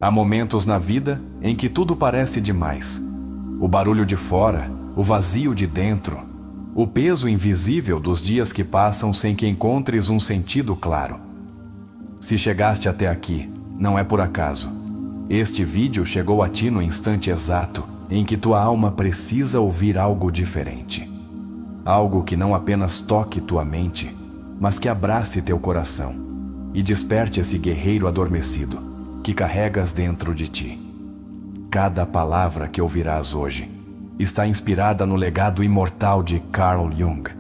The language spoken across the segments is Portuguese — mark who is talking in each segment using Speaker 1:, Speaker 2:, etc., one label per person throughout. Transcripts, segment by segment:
Speaker 1: Há momentos na vida em que tudo parece demais. O barulho de fora, o vazio de dentro, o peso invisível dos dias que passam sem que encontres um sentido claro. Se chegaste até aqui, não é por acaso. Este vídeo chegou a ti no instante exato em que tua alma precisa ouvir algo diferente. Algo que não apenas toque tua mente, mas que abrace teu coração e desperte esse guerreiro adormecido que carregas dentro de ti. Cada palavra que ouvirás hoje está inspirada no legado imortal de Carl Jung,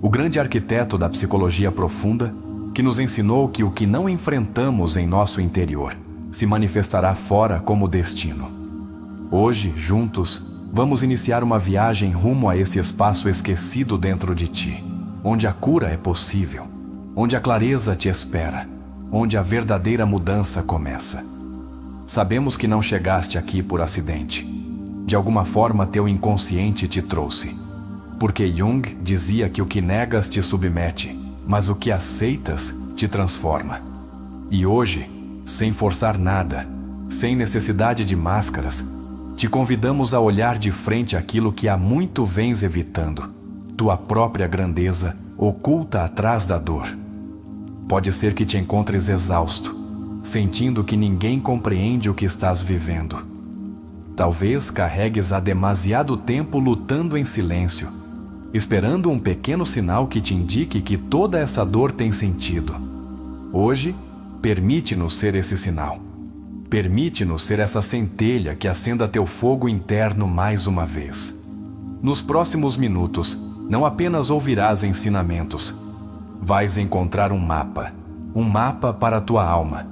Speaker 1: o grande arquiteto da psicologia profunda que nos ensinou que o que não enfrentamos em nosso interior se manifestará fora como destino. Hoje, juntos, vamos iniciar uma viagem rumo a esse espaço esquecido dentro de ti, onde a cura é possível, onde a clareza te espera, onde a verdadeira mudança começa. Sabemos que não chegaste aqui por acidente. De alguma forma teu inconsciente te trouxe. Porque Jung dizia que o que negas te submete, mas o que aceitas te transforma. E hoje, sem forçar nada, sem necessidade de máscaras, te convidamos a olhar de frente aquilo que há muito vens evitando, tua própria grandeza oculta atrás da dor. Pode ser que te encontres exausto, sentindo que ninguém compreende o que estás vivendo. Talvez carregues há demasiado tempo lutando em silêncio, esperando um pequeno sinal que te indique que toda essa dor tem sentido. Hoje, permite-nos ser esse sinal. Permite-nos ser essa centelha que acenda teu fogo interno mais uma vez. Nos próximos minutos, não apenas ouvirás ensinamentos, vais encontrar um mapa para a tua alma.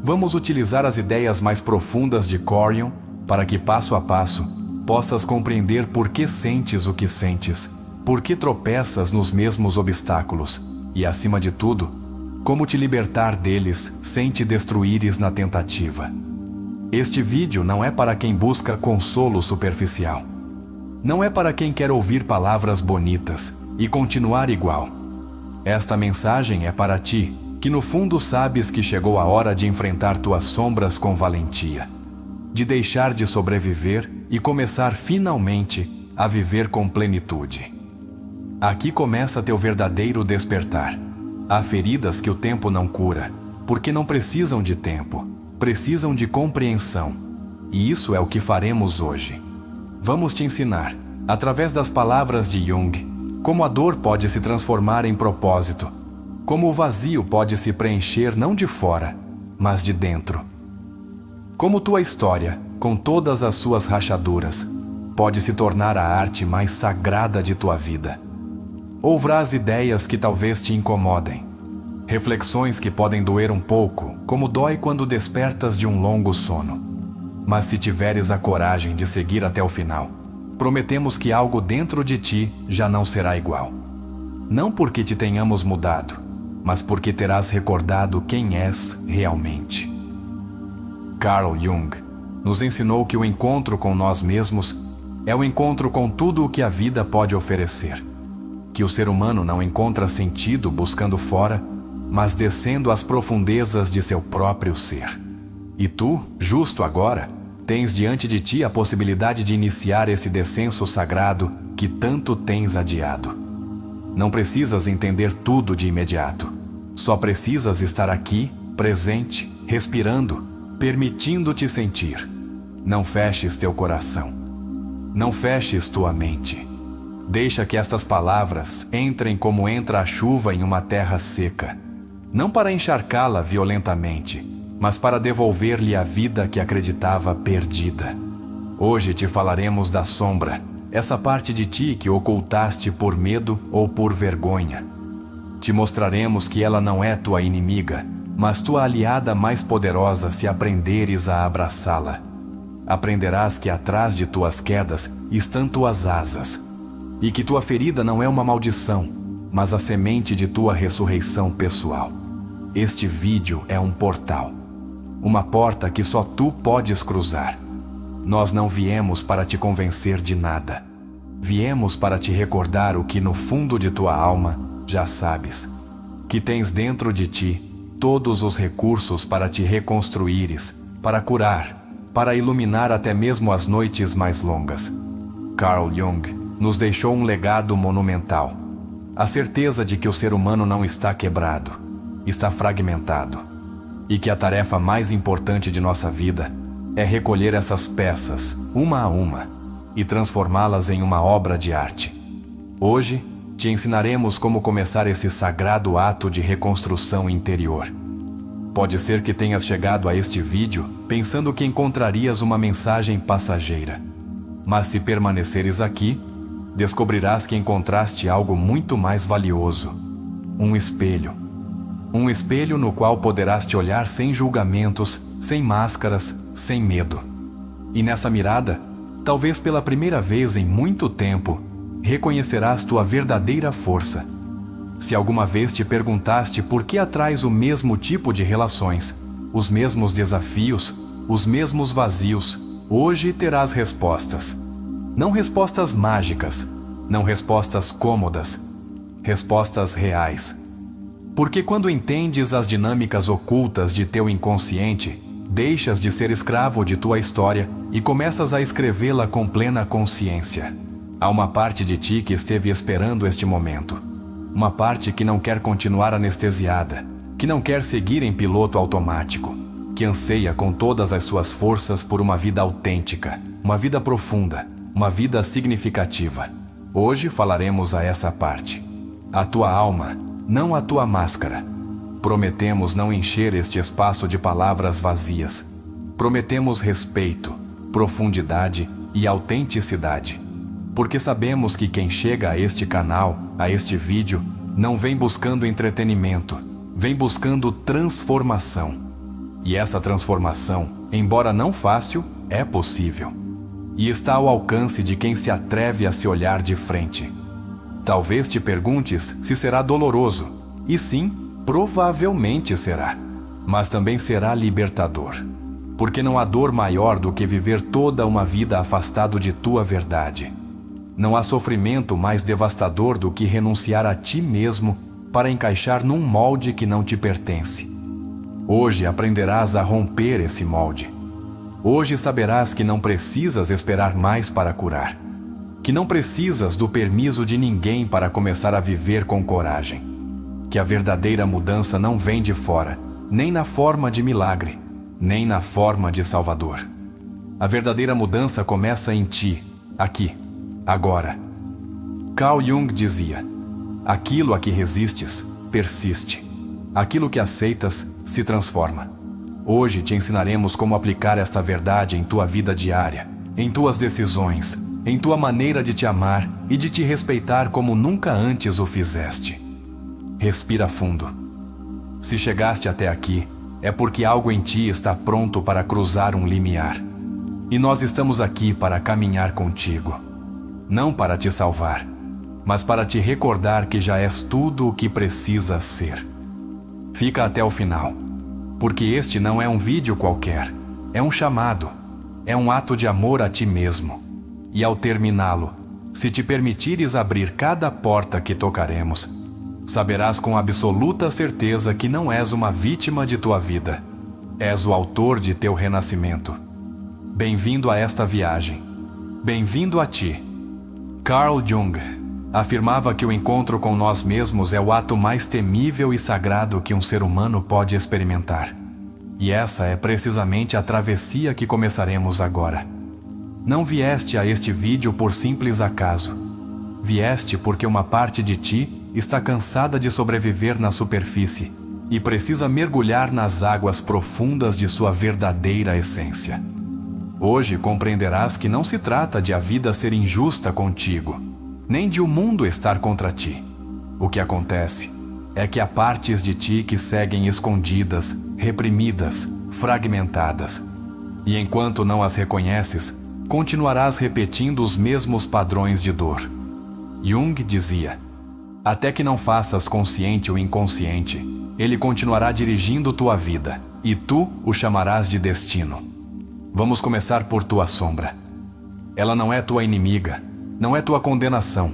Speaker 1: Vamos utilizar as ideias mais profundas de Carl para que, passo a passo, possas compreender por que sentes o que sentes, por que tropeças nos mesmos obstáculos e, acima de tudo, como te libertar deles sem te destruíres na tentativa. Este vídeo não é para quem busca consolo superficial. Não é para quem quer ouvir palavras bonitas e continuar igual. Esta mensagem é para ti, que no fundo sabes que chegou a hora de enfrentar tuas sombras com valentia, de deixar de sobreviver e começar finalmente a viver com plenitude. Aqui começa teu verdadeiro despertar. Há feridas que o tempo não cura, porque não precisam de tempo, precisam de compreensão. E isso é o que faremos hoje. Vamos te ensinar, através das palavras de Jung, como a dor pode se transformar em propósito, como o vazio pode se preencher não de fora, mas de dentro. Como tua história, com todas as suas rachaduras, pode se tornar a arte mais sagrada de tua vida. Ouvrás ideias que talvez te incomodem, reflexões que podem doer um pouco, como dói quando despertas de um longo sono. Mas se tiveres a coragem de seguir até o final, prometemos que algo dentro de ti já não será igual. Não porque te tenhamos mudado, mas porque terás recordado quem és realmente. Carl Jung nos ensinou que o encontro com nós mesmos é o encontro com tudo o que a vida pode oferecer. Que o ser humano não encontra sentido buscando fora, mas descendo às profundezas de seu próprio ser. E tu, justo agora, tens diante de ti a possibilidade de iniciar esse descenso sagrado que tanto tens adiado. Não precisas entender tudo de imediato. Só precisas estar aqui, presente, respirando, permitindo-te sentir. Não feches teu coração. Não feches tua mente. Deixa que estas palavras entrem como entra a chuva em uma terra seca. Não para encharcá-la violentamente, mas para devolver-lhe a vida que acreditava perdida. Hoje te falaremos da sombra, essa parte de ti que ocultaste por medo ou por vergonha. Te mostraremos que ela não é tua inimiga, mas tua aliada mais poderosa se aprenderes a abraçá-la. Aprenderás que atrás de tuas quedas estão tuas asas, e que tua ferida não é uma maldição, mas a semente de tua ressurreição pessoal. Este vídeo é um portal, uma porta que só tu podes cruzar. Nós não viemos para te convencer de nada. Viemos para te recordar o que no fundo de tua alma já sabes, que tens dentro de ti todos os recursos para te reconstruíres, para curar, para iluminar até mesmo as noites mais longas. Carl Jung nos deixou um legado monumental. A certeza de que o ser humano não está quebrado, está fragmentado, e que a tarefa mais importante de nossa vida é recolher essas peças, uma a uma, e transformá-las em uma obra de arte. Hoje, te ensinaremos como começar esse sagrado ato de reconstrução interior. Pode ser que tenhas chegado a este vídeo pensando que encontrarias uma mensagem passageira. Mas se permaneceres aqui, descobrirás que encontraste algo muito mais valioso. Um espelho. Um espelho no qual poderás te olhar sem julgamentos, sem máscaras, sem medo. E nessa mirada, talvez pela primeira vez em muito tempo, reconhecerás tua verdadeira força. Se alguma vez te perguntaste por que atrás o mesmo tipo de relações, os mesmos desafios, os mesmos vazios, hoje terás respostas. Não respostas mágicas, não respostas cômodas, respostas reais. Porque quando entendes as dinâmicas ocultas de teu inconsciente, deixas de ser escravo de tua história e começas a escrevê-la com plena consciência. Há uma parte de ti que esteve esperando este momento. Uma parte que não quer continuar anestesiada, que não quer seguir em piloto automático, que anseia com todas as suas forças por uma vida autêntica, uma vida profunda, uma vida significativa. Hoje falaremos a essa parte. A tua alma, não a tua máscara. Prometemos não encher este espaço de palavras vazias. Prometemos respeito, profundidade e autenticidade. Porque sabemos que quem chega a este canal, a este vídeo, não vem buscando entretenimento, vem buscando transformação. E essa transformação, embora não fácil, é possível. E está ao alcance de quem se atreve a se olhar de frente. Talvez te perguntes se será doloroso. E sim, provavelmente será. Mas também será libertador. Porque não há dor maior do que viver toda uma vida afastado de tua verdade. Não há sofrimento mais devastador do que renunciar a ti mesmo para encaixar num molde que não te pertence. Hoje aprenderás a romper esse molde. Hoje saberás que não precisas esperar mais para curar. Que não precisas do permisso de ninguém para começar a viver com coragem. Que a verdadeira mudança não vem de fora, nem na forma de milagre, nem na forma de salvador. A verdadeira mudança começa em ti, aqui. Agora. Carl Jung dizia: aquilo a que resistes, persiste. Aquilo que aceitas, se transforma. Hoje te ensinaremos como aplicar esta verdade em tua vida diária, em tuas decisões, em tua maneira de te amar e de te respeitar como nunca antes o fizeste. Respira fundo. Se chegaste até aqui, é porque algo em ti está pronto para cruzar um limiar. E nós estamos aqui para caminhar contigo. Não para te salvar, mas para te recordar que já és tudo o que precisas ser. Fica até o final, porque este não é um vídeo qualquer, é um chamado, é um ato de amor a ti mesmo. E ao terminá-lo, se te permitires abrir cada porta que tocaremos, saberás com absoluta certeza que não és uma vítima de tua vida, és o autor de teu renascimento. Bem-vindo a esta viagem, bem-vindo a ti. Carl Jung afirmava que o encontro com nós mesmos é o ato mais temível e sagrado que um ser humano pode experimentar. E essa é precisamente a travessia que começaremos agora. Não vieste a este vídeo por simples acaso. Vieste porque uma parte de ti está cansada de sobreviver na superfície e precisa mergulhar nas águas profundas de sua verdadeira essência. Hoje compreenderás que não se trata de a vida ser injusta contigo, nem de o mundo estar contra ti. O que acontece é que há partes de ti que seguem escondidas, reprimidas, fragmentadas. E enquanto não as reconheces, continuarás repetindo os mesmos padrões de dor. Jung dizia: até que não faças consciente o inconsciente, ele continuará dirigindo tua vida, e tu o chamarás de destino. Vamos começar por tua sombra. Ela não é tua inimiga, não é tua condenação.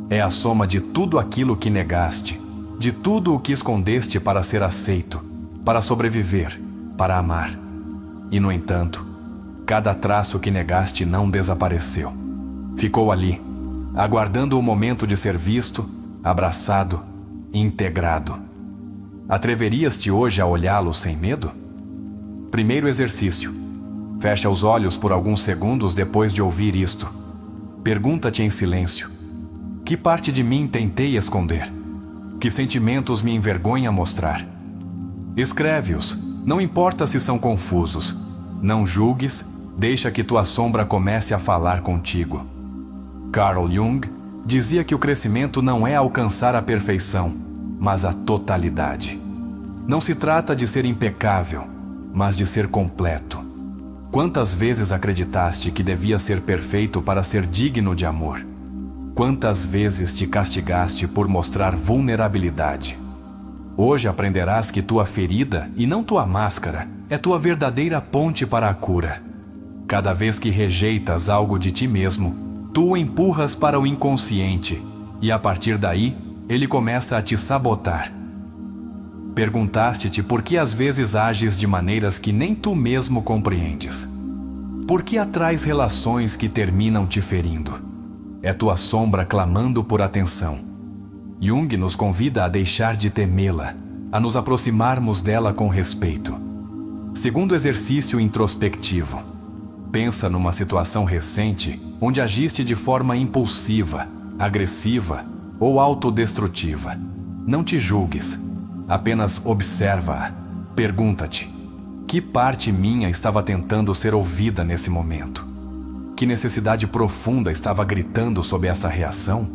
Speaker 1: É a soma de tudo aquilo que negaste, de tudo o que escondeste para ser aceito, para sobreviver, para amar. E, no entanto, cada traço que negaste não desapareceu. Ficou ali, aguardando o momento de ser visto, abraçado, integrado. Atreverias-te hoje a olhá-lo sem medo? Primeiro exercício. Fecha os olhos por alguns segundos depois de ouvir isto. Pergunta-te em silêncio: que parte de mim tentei esconder? Que sentimentos me envergonha mostrar? Escreve-os, não importa se são confusos. Não julgues, deixa que tua sombra comece a falar contigo. Carl Jung dizia que o crescimento não é alcançar a perfeição, mas a totalidade. Não se trata de ser impecável, mas de ser completo. Quantas vezes acreditaste que devia ser perfeito para ser digno de amor? Quantas vezes te castigaste por mostrar vulnerabilidade? Hoje aprenderás que tua ferida, e não tua máscara, é tua verdadeira ponte para a cura. Cada vez que rejeitas algo de ti mesmo, tu o empurras para o inconsciente, e a partir daí, ele começa a te sabotar. Perguntaste-te por que às vezes ages de maneiras que nem tu mesmo compreendes. Por que atrás relações que terminam te ferindo? É tua sombra clamando por atenção. Jung nos convida a deixar de temê-la, a nos aproximarmos dela com respeito. Segundo exercício introspectivo. Pensa numa situação recente onde agiste de forma impulsiva, agressiva ou autodestrutiva. Não te julgues. Apenas observa-a. Pergunta-te: que parte minha estava tentando ser ouvida nesse momento? Que necessidade profunda estava gritando sob essa reação?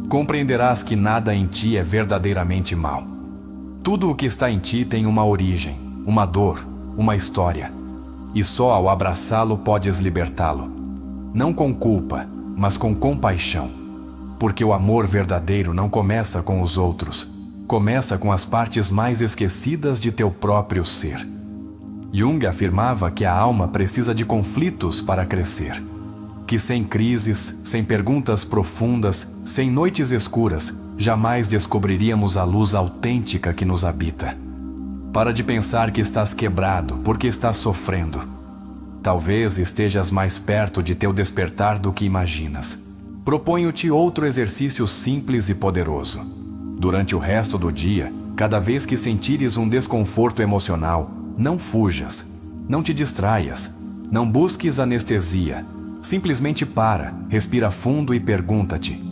Speaker 1: Compreenderás que nada em ti é verdadeiramente mal. Tudo o que está em ti tem uma origem, uma dor, uma história. E só ao abraçá-lo podes libertá-lo. Não com culpa, mas com compaixão. Porque o amor verdadeiro não começa com os outros. Começa com as partes mais esquecidas de teu próprio ser. Jung afirmava que a alma precisa de conflitos para crescer. Que sem crises, sem perguntas profundas, sem noites escuras, jamais descobriríamos a luz autêntica que nos habita. Para de pensar que estás quebrado porque estás sofrendo. Talvez estejas mais perto de teu despertar do que imaginas. Proponho-te outro exercício simples e poderoso. Durante o resto do dia, cada vez que sentires um desconforto emocional, não fujas, não te distraias, não busques anestesia. Simplesmente para, respira fundo e pergunta-te: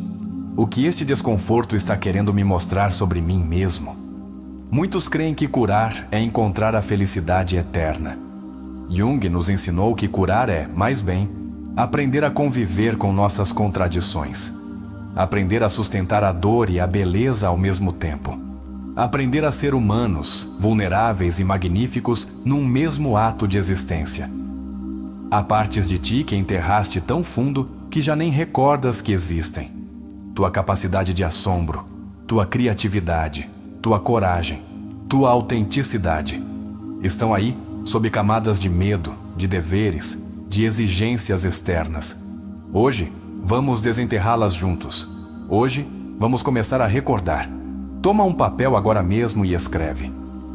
Speaker 1: o que este desconforto está querendo me mostrar sobre mim mesmo? Muitos creem que curar é encontrar a felicidade eterna. Jung nos ensinou que curar é, mais bem, aprender a conviver com nossas contradições. Aprender a sustentar a dor e a beleza ao mesmo tempo. Aprender a ser humanos, vulneráveis e magníficos num mesmo ato de existência. Há partes de ti que enterraste tão fundo que já nem recordas que existem. Tua capacidade de assombro, tua criatividade, tua coragem, tua autenticidade estão aí sob camadas de medo, de deveres, de exigências externas. Hoje, vamos desenterrá-las juntos. Hoje, vamos começar a recordar. Toma um papel agora mesmo e escreve.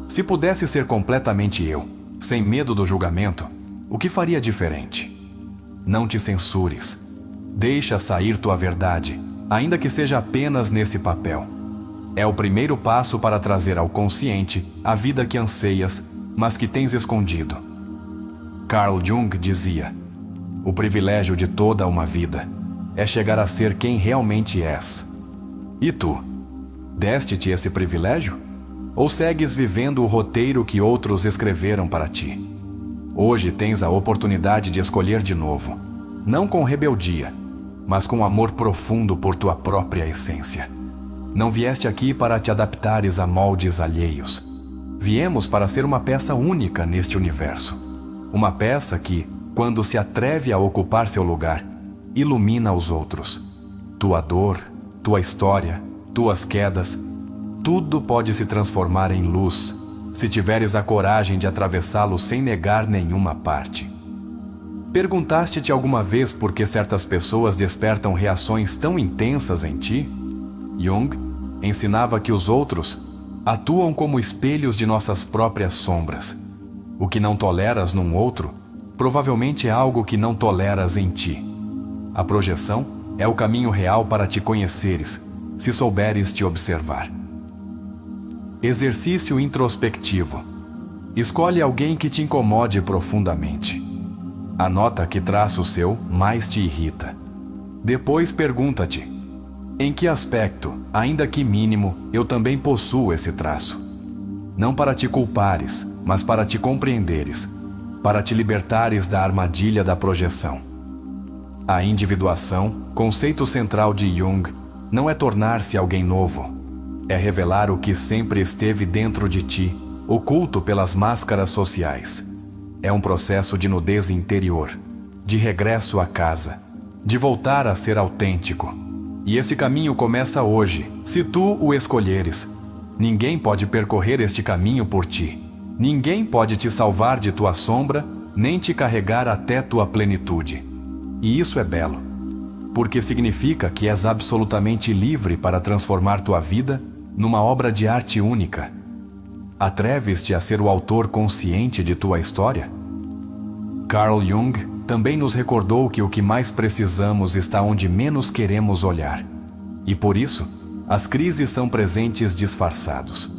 Speaker 1: Se pudesse ser completamente eu, sem medo do julgamento, o que faria diferente? Não te censures. Deixa sair tua verdade, ainda que seja apenas nesse papel. É o primeiro passo para trazer ao consciente a vida que anseias, mas que tens escondido. Carl Jung dizia: o privilégio de toda uma vida é chegar a ser quem realmente és. E tu? Deste-te esse privilégio? Ou segues vivendo o roteiro que outros escreveram para ti? Hoje tens a oportunidade de escolher de novo, não com rebeldia, mas com amor profundo por tua própria essência. Não vieste aqui para te adaptares a moldes alheios. Viemos para ser uma peça única neste universo. Uma peça que, quando se atreve a ocupar seu lugar, ilumina os outros. Tua dor, tua história, tuas quedas, tudo pode se transformar em luz, se tiveres a coragem de atravessá-lo sem negar nenhuma parte. Perguntaste-te alguma vez por que certas pessoas despertam reações tão intensas em ti? Jung ensinava que os outros atuam como espelhos de nossas próprias sombras. O que não toleras num outro, provavelmente é algo que não toleras em ti. A projeção é o caminho real para te conheceres, se souberes te observar. Exercício introspectivo. Escolhe alguém que te incomode profundamente. Anota que traço seu mais te irrita. Depois pergunta-te: em que aspecto, ainda que mínimo, eu também possuo esse traço? Não para te culpares, mas para te compreenderes, para te libertares da armadilha da projeção. A individuação, conceito central de Jung, não é tornar-se alguém novo, é revelar o que sempre esteve dentro de ti, oculto pelas máscaras sociais. É um processo de nudez interior, de regresso à casa, de voltar a ser autêntico. E esse caminho começa hoje, se tu o escolheres. Ninguém pode percorrer este caminho por ti. Ninguém pode te salvar de tua sombra, nem te carregar até tua plenitude. E isso é belo, porque significa que és absolutamente livre para transformar tua vida numa obra de arte única. Atreves-te a ser o autor consciente de tua história? Carl Jung também nos recordou que o que mais precisamos está onde menos queremos olhar. E por isso, as crises são presentes disfarçados.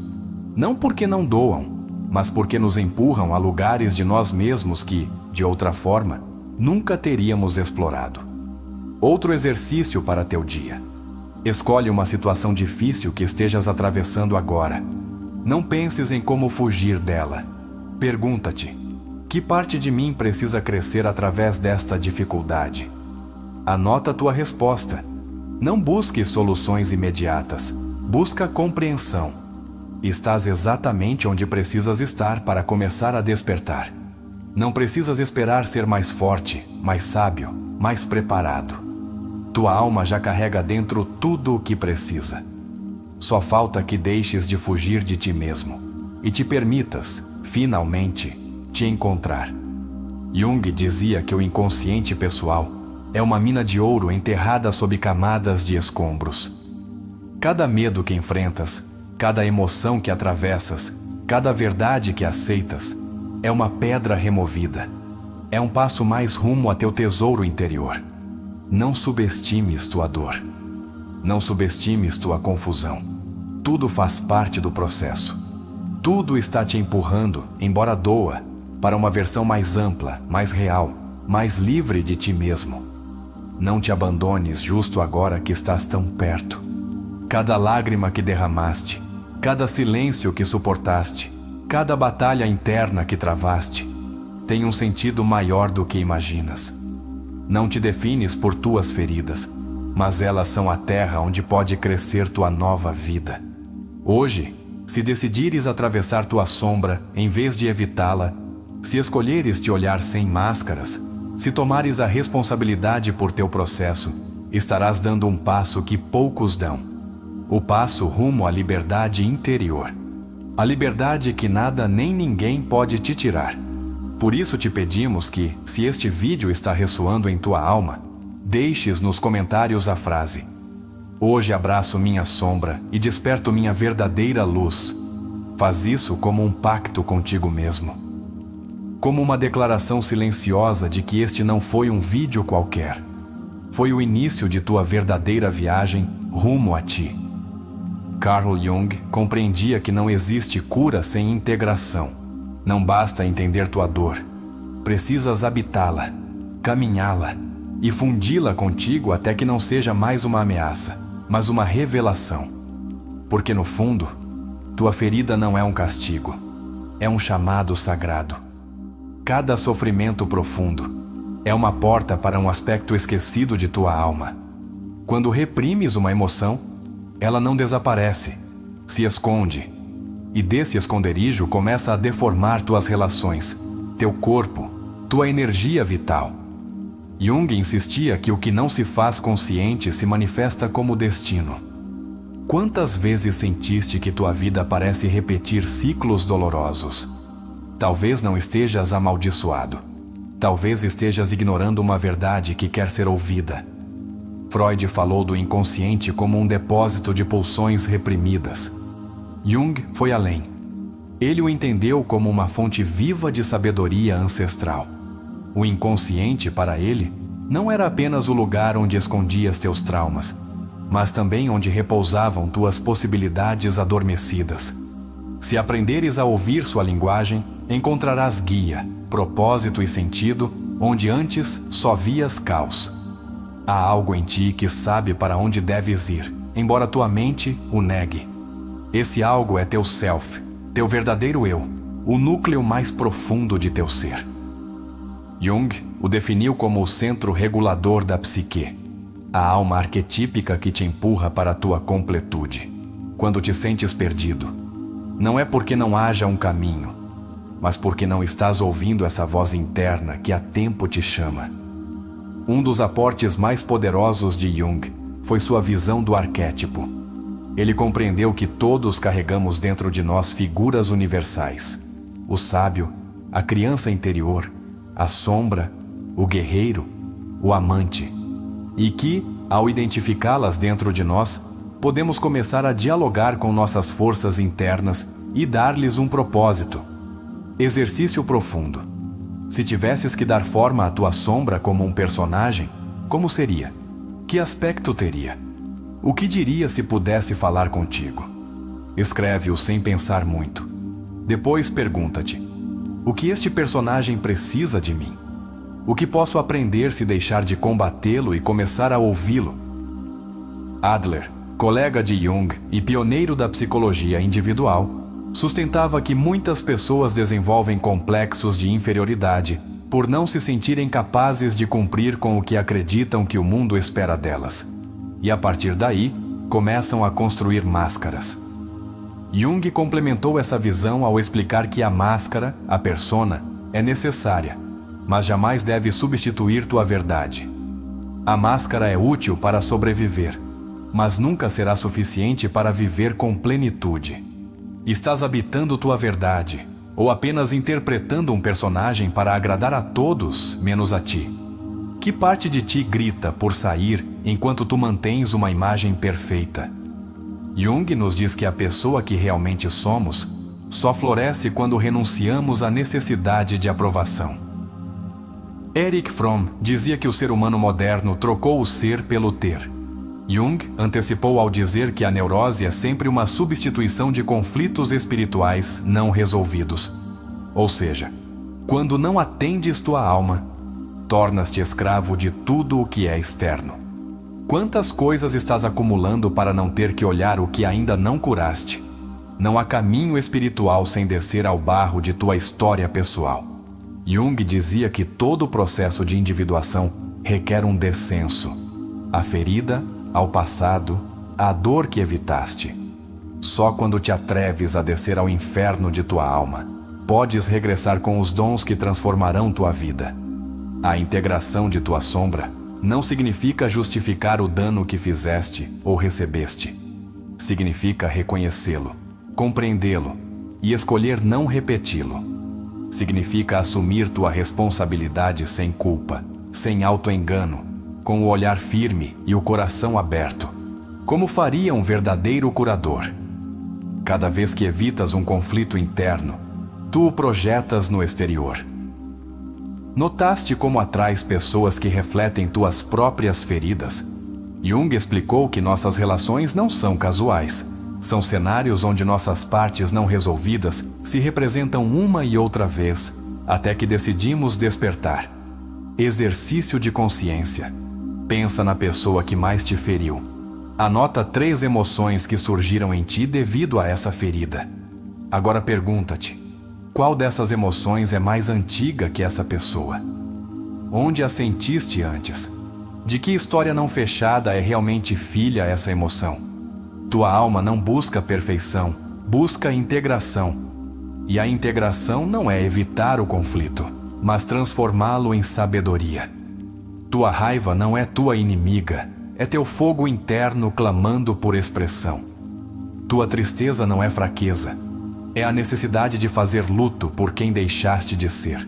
Speaker 1: Não porque não doam, mas porque nos empurram a lugares de nós mesmos que, de outra forma, nunca teríamos explorado. Outro exercício para teu dia. Escolhe uma situação difícil que estejas atravessando agora. Não penses em como fugir dela. Pergunta-te: que parte de mim precisa crescer através desta dificuldade? Anota tua resposta. Não busque soluções imediatas. Busca compreensão. Estás exatamente onde precisas estar para começar a despertar. Não precisas esperar ser mais forte, mais sábio, mais preparado. Tua alma já carrega dentro tudo o que precisa. Só falta que deixes de fugir de ti mesmo e te permitas, finalmente, te encontrar. Jung dizia que o inconsciente pessoal é uma mina de ouro enterrada sob camadas de escombros. Cada medo que enfrentas, cada emoção que atravessas, cada verdade que aceitas, é uma pedra removida. É um passo mais rumo a teu tesouro interior. Não subestimes tua dor. Não subestimes tua confusão. Tudo faz parte do processo. Tudo está te empurrando, embora doa, para uma versão mais ampla, mais real, mais livre de ti mesmo. Não te abandones justo agora que estás tão perto. Cada lágrima que derramaste, cada silêncio que suportaste, cada batalha interna que travaste, tem um sentido maior do que imaginas. Não te defines por tuas feridas, mas elas são a terra onde pode crescer tua nova vida. Hoje, se decidires atravessar tua sombra em vez de evitá-la, se escolheres te olhar sem máscaras, se tomares a responsabilidade por teu processo, estarás dando um passo que poucos dão. O passo rumo à liberdade interior. A liberdade que nada nem ninguém pode te tirar. Por isso te pedimos que, se este vídeo está ressoando em tua alma, deixes nos comentários a frase: hoje abraço minha sombra e desperto minha verdadeira luz. Faz isso como um pacto contigo mesmo. Como uma declaração silenciosa de que este não foi um vídeo qualquer. Foi o início de tua verdadeira viagem rumo a ti. Carl Jung compreendia que não existe cura sem integração. Não basta entender tua dor. Precisas habitá-la, caminhá-la e fundi-la contigo até que não seja mais uma ameaça, mas uma revelação. Porque no fundo, tua ferida não é um castigo, é um chamado sagrado. Cada sofrimento profundo é uma porta para um aspecto esquecido de tua alma. Quando reprimes uma emoção, ela não desaparece, se esconde. E desse esconderijo começa a deformar tuas relações, teu corpo, tua energia vital. Jung insistia que o que não se faz consciente se manifesta como destino. Quantas vezes sentiste que tua vida parece repetir ciclos dolorosos? Talvez não estejas amaldiçoado. Talvez estejas ignorando uma verdade que quer ser ouvida. Freud falou do inconsciente como um depósito de pulsões reprimidas. Jung foi além. Ele o entendeu como uma fonte viva de sabedoria ancestral. O inconsciente, para ele, não era apenas o lugar onde escondias teus traumas, mas também onde repousavam tuas possibilidades adormecidas. Se aprenderes a ouvir sua linguagem, encontrarás guia, propósito e sentido onde antes só vias caos. Há algo em ti que sabe para onde deves ir, embora tua mente o negue. Esse algo é teu self, teu verdadeiro eu, o núcleo mais profundo de teu ser. Jung o definiu como o centro regulador da psique, a alma arquetípica que te empurra para a tua completude. Quando te sentes perdido, não é porque não haja um caminho, mas porque não estás ouvindo essa voz interna que há tempo te chama. Um dos aportes mais poderosos de Jung foi sua visão do arquétipo. Ele compreendeu que todos carregamos dentro de nós figuras universais: o sábio, a criança interior, a sombra, o guerreiro, o amante, e que, ao identificá-las dentro de nós, podemos começar a dialogar com nossas forças internas e dar-lhes um propósito. Exercício profundo. Se tivesses que dar forma à tua sombra como um personagem, como seria? Que aspecto teria? O que diria se pudesse falar contigo? Escreve-o sem pensar muito. Depois pergunta-te: o que este personagem precisa de mim? O que posso aprender se deixar de combatê-lo e começar a ouvi-lo? Adler, colega de Jung e pioneiro da psicologia individual, sustentava que muitas pessoas desenvolvem complexos de inferioridade por não se sentirem capazes de cumprir com o que acreditam que o mundo espera delas. E a partir daí, começam a construir máscaras. Jung complementou essa visão ao explicar que a máscara, a persona, é necessária, mas jamais deve substituir tua verdade. A máscara é útil para sobreviver, mas nunca será suficiente para viver com plenitude. Estás habitando tua verdade, ou apenas interpretando um personagem para agradar a todos, menos a ti? Que parte de ti grita por sair enquanto tu mantens uma imagem perfeita? Jung nos diz que a pessoa que realmente somos só floresce quando renunciamos à necessidade de aprovação. Erich Fromm dizia que o ser humano moderno trocou o ser pelo ter. Jung antecipou ao dizer que a neurose é sempre uma substituição de conflitos espirituais não resolvidos. Ou seja, quando não atendes tua alma, tornas-te escravo de tudo o que é externo. Quantas coisas estás acumulando para não ter que olhar o que ainda não curaste? Não há caminho espiritual sem descer ao barro de tua história pessoal. Jung dizia que todo o processo de individuação requer um descenso. A ferida, ao passado, a dor que evitaste. Só quando te atreves a descer ao inferno de tua alma, podes regressar com os dons que transformarão tua vida. A integração de tua sombra não significa justificar o dano que fizeste ou recebeste. Significa reconhecê-lo, compreendê-lo e escolher não repeti-lo. Significa assumir tua responsabilidade sem culpa, sem auto-engano, com o olhar firme e o coração aberto, como faria um verdadeiro curador. Cada vez que evitas um conflito interno, tu o projetas no exterior. Notaste como atrais pessoas que refletem tuas próprias feridas? Jung explicou que nossas relações não são casuais. São cenários onde nossas partes não resolvidas se representam uma e outra vez, até que decidimos despertar. Exercício de consciência. Pensa na pessoa que mais te feriu. Anota 3 emoções que surgiram em ti devido a essa ferida. Agora pergunta-te: qual dessas emoções é mais antiga que essa pessoa? Onde a sentiste antes? De que história não fechada é realmente filha essa emoção? Tua alma não busca perfeição, busca integração. E a integração não é evitar o conflito, mas transformá-lo em sabedoria. Tua raiva não é tua inimiga, é teu fogo interno clamando por expressão. Tua tristeza não é fraqueza, é a necessidade de fazer luto por quem deixaste de ser.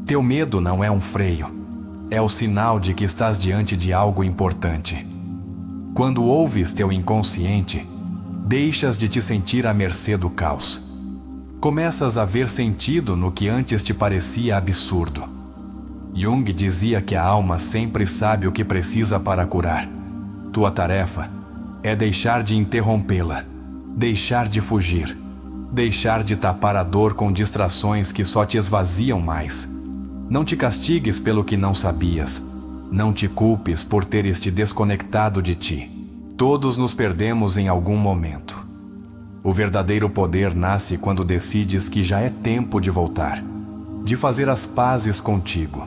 Speaker 1: Teu medo não é um freio, é o sinal de que estás diante de algo importante. Quando ouves teu inconsciente, deixas de te sentir à mercê do caos. começas a ver sentido no que antes te parecia absurdo. Jung dizia que a alma sempre sabe o que precisa para curar. Tua tarefa é deixar de interrompê-la, deixar de fugir, deixar de tapar a dor com distrações que só te esvaziam mais. Não te castigues pelo que não sabias. Não te culpes por teres te desconectado de ti. Todos nos perdemos em algum momento. O verdadeiro poder nasce quando decides que já é tempo de voltar, de fazer as pazes contigo,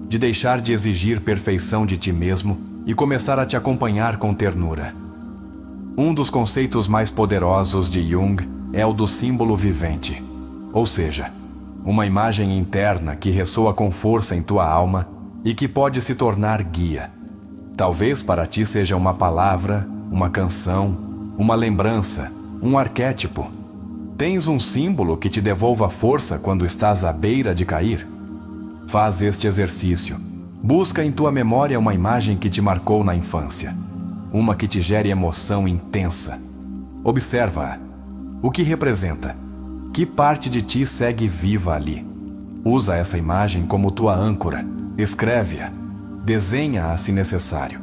Speaker 1: de deixar de exigir perfeição de ti mesmo e começar a te acompanhar com ternura. Um dos conceitos mais poderosos de Jung é o do símbolo vivente, ou seja, uma imagem interna que ressoa com força em tua alma e que pode se tornar guia. Talvez para ti seja uma palavra, uma canção, uma lembrança, um arquétipo. Tens um símbolo que te devolva força quando estás à beira de cair? Faz este exercício. Busca em tua memória uma imagem que te marcou na infância, uma que te gere emoção intensa. Observa-a. O que representa? Que parte de ti segue viva ali? Usa essa imagem como tua âncora. Escreve-a. Desenha-a se necessário.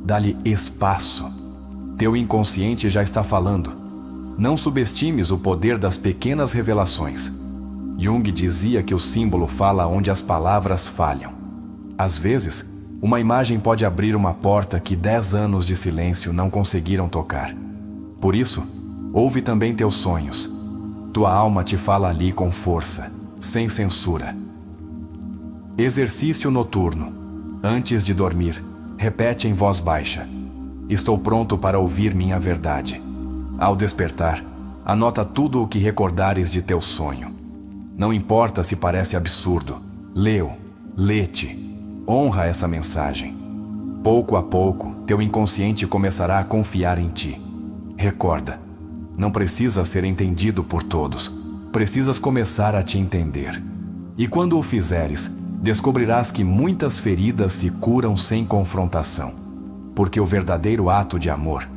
Speaker 1: Dá-lhe espaço. Teu inconsciente já está falando. Não subestimes o poder das pequenas revelações. Jung dizia que o símbolo fala onde as palavras falham. Às vezes, uma imagem pode abrir uma porta que 10 anos de silêncio não conseguiram tocar. Por isso, ouve também teus sonhos. Tua alma te fala ali com força, sem censura. Exercício noturno. Antes de dormir, repete em voz baixa: estou pronto para ouvir minha verdade. Ao despertar, anota tudo o que recordares de teu sonho. Não importa se parece absurdo. Lê-te. Honra essa mensagem. Pouco a pouco, teu inconsciente começará a confiar em ti. Recorda, não precisa ser entendido por todos. Precisas começar a te entender. E quando o fizeres, descobrirás que muitas feridas se curam sem confrontação. Porque o verdadeiro ato de amor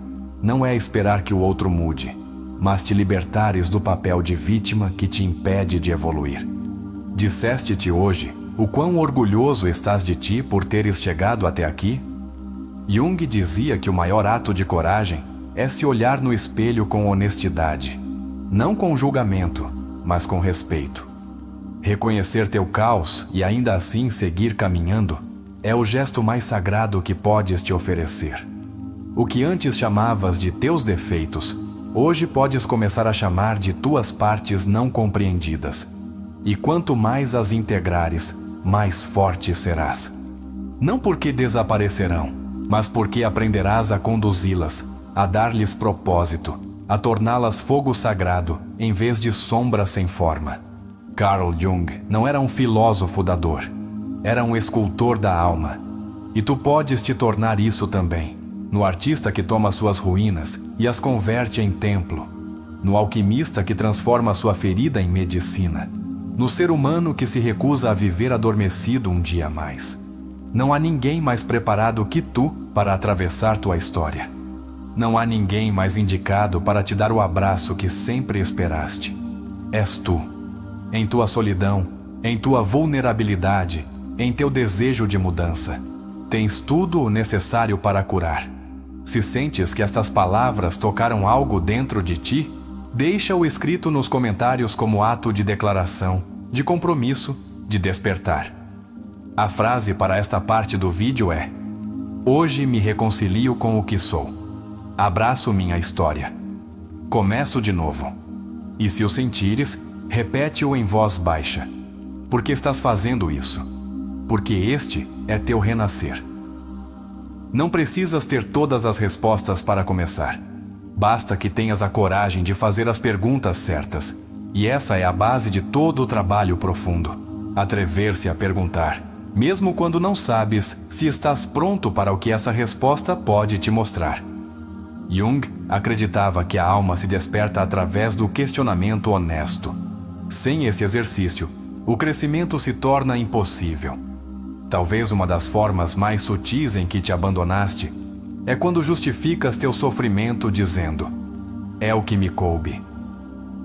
Speaker 1: não é esperar que o outro mude, mas te libertares do papel de vítima que te impede de evoluir. Disseste-te hoje o quão orgulhoso estás de ti por teres chegado até aqui? Jung dizia que o maior ato de coragem é se olhar no espelho com honestidade, não com julgamento, mas com respeito. Reconhecer teu caos e ainda assim seguir caminhando é o gesto mais sagrado que podes te oferecer. O que antes chamavas de teus defeitos, hoje podes começar a chamar de tuas partes não compreendidas. E quanto mais as integrares, mais forte serás. Não porque desaparecerão, mas porque aprenderás a conduzi-las, a dar-lhes propósito, a torná-las fogo sagrado, em vez de sombra sem forma. Carl Jung não era um filósofo da dor, era um escultor da alma. E tu podes te tornar isso também, no artista que toma suas ruínas e as converte em templo, no alquimista que transforma sua ferida em medicina, no ser humano que se recusa a viver adormecido um dia a mais. Não há ninguém mais preparado que tu para atravessar tua história. Não há ninguém mais indicado para te dar o abraço que sempre esperaste. És tu. Em tua solidão, em tua vulnerabilidade, em teu desejo de mudança, tens tudo o necessário para curar. Se sentes que estas palavras tocaram algo dentro de ti, deixa-o escrito nos comentários como ato de declaração, de compromisso, de despertar. A frase para esta parte do vídeo é: hoje me reconcilio com o que sou. Abraço minha história. Começo de novo. E se o sentires, repete-o em voz baixa. Porque estás fazendo isso. Porque este é teu renascer. Não precisas ter todas as respostas para começar. Basta que tenhas a coragem de fazer as perguntas certas. E essa é a base de todo o trabalho profundo. Atrever-se a perguntar, mesmo quando não sabes se estás pronto para o que essa resposta pode te mostrar. Jung acreditava que a alma se desperta através do questionamento honesto. Sem esse exercício, o crescimento se torna impossível. Talvez uma das formas mais sutis em que te abandonaste é quando justificas teu sofrimento dizendo: é o que me coube.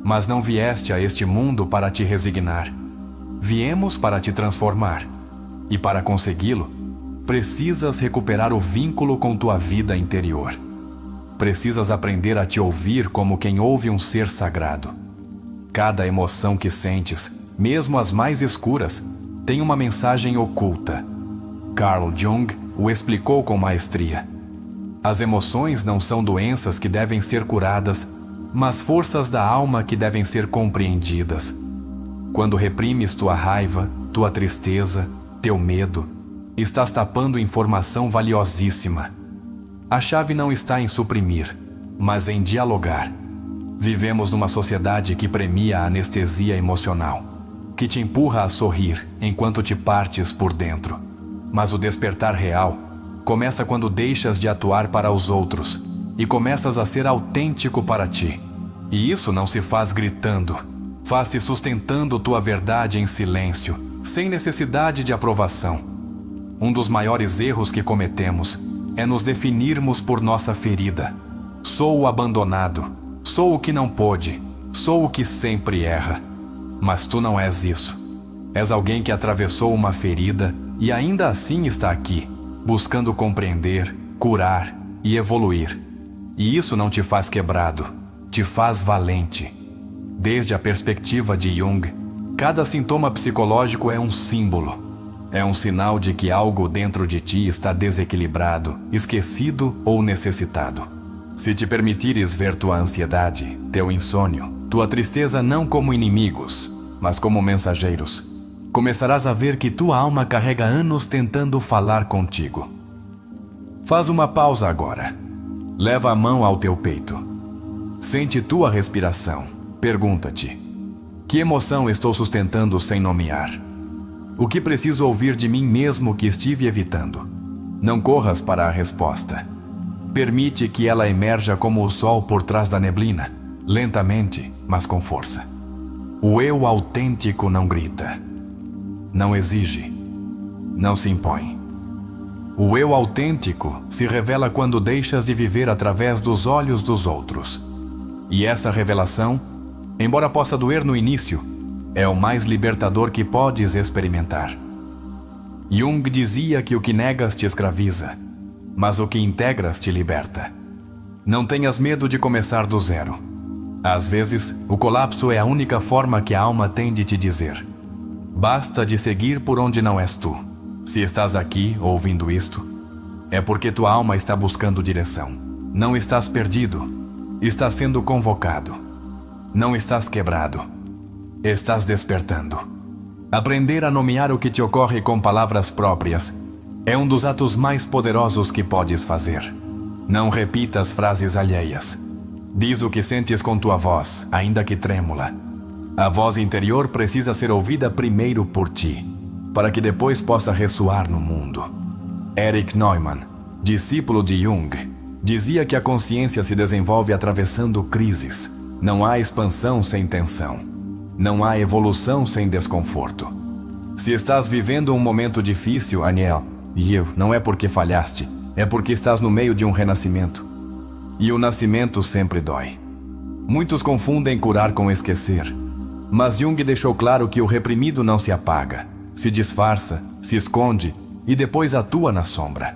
Speaker 1: Mas não vieste a este mundo para te resignar. Viemos para te transformar. E para consegui-lo, precisas recuperar o vínculo com tua vida interior. Precisas aprender a te ouvir como quem ouve um ser sagrado. Cada emoção que sentes, mesmo as mais escuras, tem uma mensagem oculta. Carl Jung o explicou com maestria. As emoções não são doenças que devem ser curadas, mas forças da alma que devem ser compreendidas. Quando reprimes tua raiva, tua tristeza, teu medo, estás tapando informação valiosíssima. A chave não está em suprimir, mas em dialogar. Vivemos numa sociedade que premia a anestesia emocional, que te empurra a sorrir enquanto te partes por dentro. Mas o despertar real começa quando deixas de atuar para os outros e começas a ser autêntico para ti. E isso não se faz gritando, faz-se sustentando tua verdade em silêncio, sem necessidade de aprovação. Um dos maiores erros que cometemos é nos definirmos por nossa ferida. Sou o abandonado, sou o que não pôde, sou o que sempre erra. Mas tu não és isso. És alguém que atravessou uma ferida e ainda assim está aqui, buscando compreender, curar e evoluir. E isso não te faz quebrado, te faz valente. Desde a perspectiva de Jung, cada sintoma psicológico é um símbolo. É um sinal de que algo dentro de ti está desequilibrado, esquecido ou necessitado. Se te permitires ver tua ansiedade, teu insônio, tua tristeza não como inimigos, mas como mensageiros, começarás a ver que tua alma carrega anos tentando falar contigo. Faz uma pausa agora. Leva a mão ao teu peito. Sente tua respiração. Pergunta-te: que emoção estou sustentando sem nomear? O que preciso ouvir de mim mesmo que estive evitando? Não corras para a resposta. Permite que ela emerja como o sol por trás da neblina, lentamente, mas com força. O eu autêntico não grita, não exige, não se impõe. O eu autêntico se revela quando deixas de viver através dos olhos dos outros. E essa revelação, embora possa doer no início, é o mais libertador que podes experimentar. Jung dizia que o que negas te escraviza, mas o que integras te liberta. Não tenhas medo de começar do zero. Às vezes, o colapso é a única forma que a alma tem de te dizer: basta de seguir por onde não és tu. Se estás aqui ouvindo isto, é porque tua alma está buscando direção. Não estás perdido, estás sendo convocado. Não estás quebrado, estás despertando. Aprender a nomear o que te ocorre com palavras próprias é um dos atos mais poderosos que podes fazer. Não repitas frases alheias. Diz o que sentes com tua voz, ainda que trêmula. A voz interior precisa ser ouvida primeiro por ti, para que depois possa ressoar no mundo. Erich Neumann, discípulo de Jung, dizia que a consciência se desenvolve atravessando crises. Não há expansão sem tensão. Não há evolução sem desconforto. Se estás vivendo um momento difícil, Aniel, não é porque falhaste, é porque estás no meio de um renascimento. E o nascimento sempre dói. Muitos confundem curar com esquecer. Mas Jung deixou claro que o reprimido não se apaga, se disfarça, se esconde e depois atua na sombra.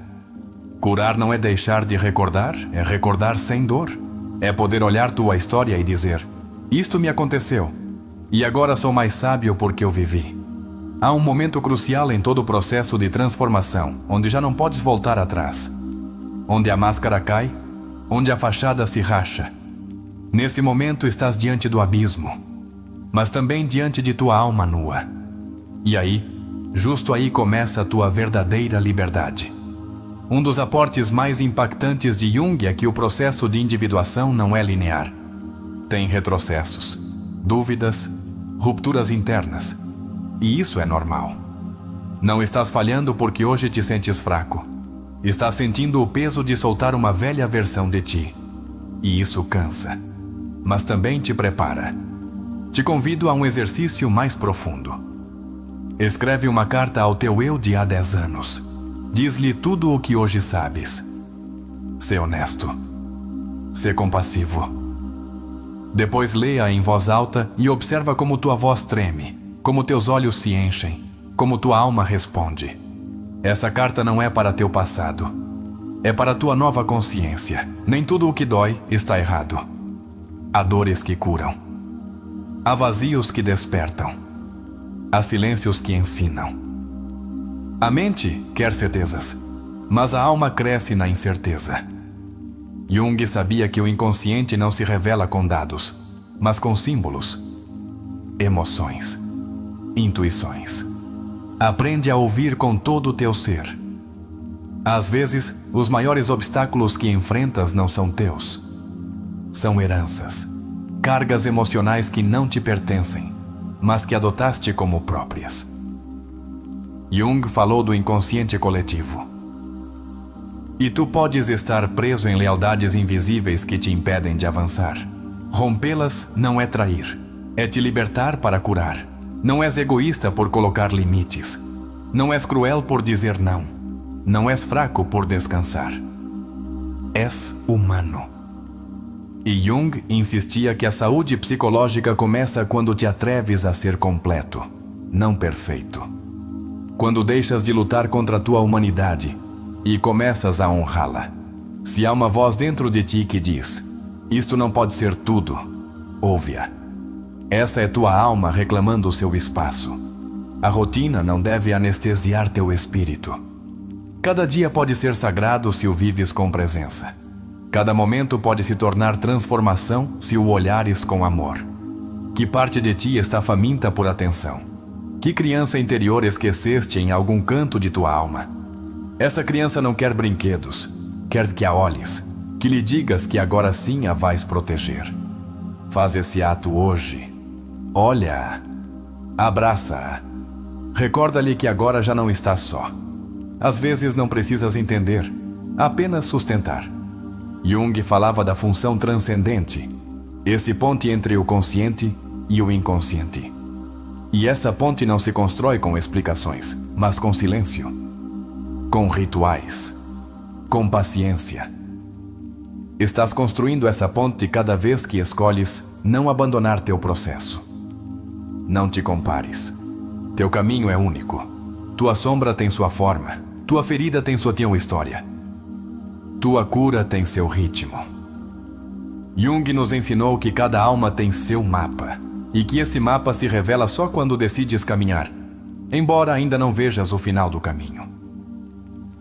Speaker 1: Curar não é deixar de recordar, é recordar sem dor. É poder olhar tua história e dizer: isto me aconteceu, e agora sou mais sábio porque eu vivi. Há um momento crucial em todo o processo de transformação, onde já não podes voltar atrás. Onde a máscara cai, onde a fachada se racha. Nesse momento estás diante do abismo, mas também diante de tua alma nua. E aí, justo aí começa a tua verdadeira liberdade. Um dos aportes mais impactantes de Jung é que o processo de individuação não é linear. Tem retrocessos, dúvidas, rupturas internas. E isso é normal. Não estás falhando porque hoje te sentes fraco. Estás sentindo o peso de soltar uma velha versão de ti. E isso cansa, mas também te prepara. Te convido a um exercício mais profundo. Escreve uma carta ao teu eu de há 10 anos. Diz-lhe tudo o que hoje sabes. Sê honesto. Sê compassivo. Depois leia em voz alta e observa como tua voz treme, como teus olhos se enchem, como tua alma responde. Essa carta não é para teu passado. É para tua nova consciência. Nem tudo o que dói está errado. Há dores que curam. Há vazios que despertam. Há silêncios que ensinam. A mente quer certezas, mas a alma cresce na incerteza. Jung sabia que o inconsciente não se revela com dados, mas com símbolos, emoções, intuições. Aprende a ouvir com todo o teu ser. Às vezes, os maiores obstáculos que enfrentas não são teus. São heranças, cargas emocionais que não te pertencem, mas que adotaste como próprias. Jung falou do inconsciente coletivo. E tu podes estar preso em lealdades invisíveis que te impedem de avançar. Rompê-las não é trair, é te libertar para curar. Não és egoísta por colocar limites. Não és cruel por dizer não. Não és fraco por descansar. És humano. E Jung insistia que a saúde psicológica começa quando te atreves a ser completo, não perfeito. Quando deixas de lutar contra a tua humanidade e começas a honrá-la. Se há uma voz dentro de ti que diz: isto não pode ser tudo, ouve-a. Essa é tua alma reclamando o seu espaço. A rotina não deve anestesiar teu espírito. Cada dia pode ser sagrado se o vives com presença. Cada momento pode se tornar transformação se o olhares com amor. Que parte de ti está faminta por atenção? Que criança interior esqueceste em algum canto de tua alma? Essa criança não quer brinquedos, quer que a olhes, que lhe digas que agora sim a vais proteger. Faz esse ato hoje. Olha-a, abraça-a. Recorda-lhe que agora já não está só. Às vezes não precisas entender, apenas sustentar. Jung falava da função transcendente, esse ponte entre o consciente e o inconsciente. E essa ponte não se constrói com explicações, mas com silêncio, com rituais, com paciência. Estás construindo essa ponte cada vez que escolhes não abandonar teu processo. Não te compares. Teu caminho é único. Tua sombra tem sua forma. Tua ferida tem sua história. Tua cura tem seu ritmo. Jung nos ensinou que cada alma tem seu mapa e que esse mapa se revela só quando decides caminhar, embora ainda não vejas o final do caminho.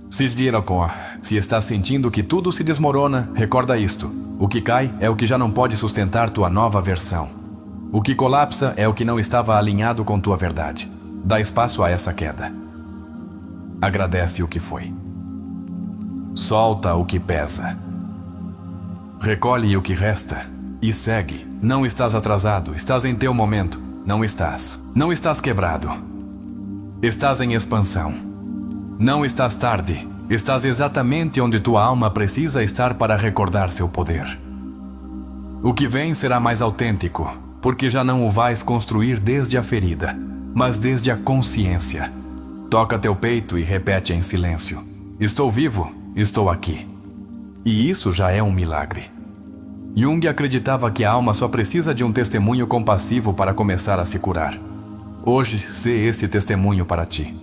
Speaker 1: Se estás sentindo que tudo se desmorona, recorda isto. O que cai é o que já não pode sustentar tua nova versão. O que colapsa é o que não estava alinhado com tua verdade. Dá espaço a essa queda. Agradece o que foi. Solta o que pesa. Recolhe o que resta e segue. Não estás atrasado, estás em teu momento. Não estás. Não estás quebrado. Estás em expansão. Não estás tarde. Estás exatamente onde tua alma precisa estar para recordar seu poder. O que vem será mais autêntico, porque já não o vais construir desde a ferida, mas desde a consciência. Toca teu peito e repete em silêncio: estou vivo, estou aqui. E isso já é um milagre. Jung acreditava que a alma só precisa de um testemunho compassivo para começar a se curar. Hoje, sê esse testemunho para ti.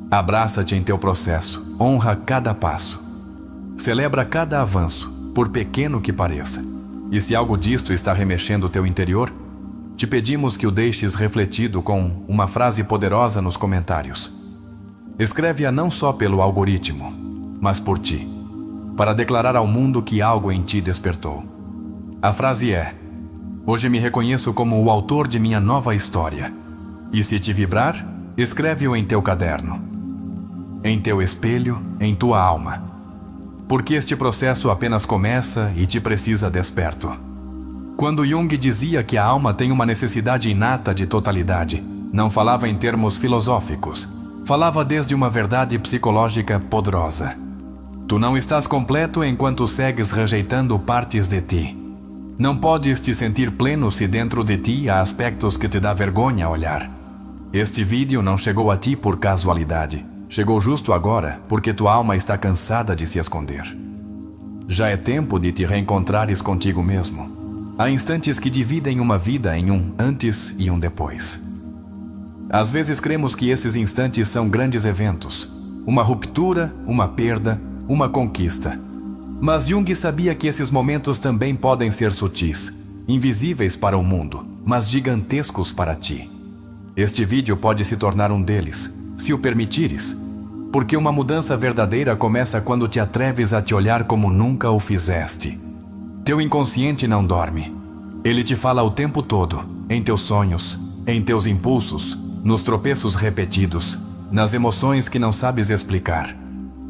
Speaker 1: Abraça-te em teu processo, honra cada passo. Celebra cada avanço, por pequeno que pareça. E se algo disto está remexendo o teu interior, te pedimos que o deixes refletido com uma frase poderosa nos comentários. Escreve-a não só pelo algoritmo, mas por ti, para declarar ao mundo que algo em ti despertou. A frase é: hoje me reconheço como o autor de minha nova história. E se te vibrar, escreve-o em teu caderno, em teu espelho, em tua alma. Porque este processo apenas começa e te precisa desperto. Quando Jung dizia que a alma tem uma necessidade inata de totalidade, não falava em termos filosóficos, falava desde uma verdade psicológica poderosa. Tu não estás completo enquanto segues rejeitando partes de ti. Não podes te sentir pleno se dentro de ti há aspectos que te dá vergonha olhar. Este vídeo não chegou a ti por casualidade. Chegou justo agora porque tua alma está cansada de se esconder. Já é tempo de te reencontrares contigo mesmo. Há instantes que dividem uma vida em um antes e um depois. Às vezes cremos que esses instantes são grandes eventos, uma ruptura, uma perda, uma conquista. Mas Jung sabia que esses momentos também podem ser sutis, invisíveis para o mundo, mas gigantescos para ti. Este vídeo pode se tornar um deles, se o permitires, porque uma mudança verdadeira começa quando te atreves a te olhar como nunca o fizeste. Teu inconsciente não dorme. Ele te fala o tempo todo, em teus sonhos, em teus impulsos, nos tropeços repetidos, nas emoções que não sabes explicar.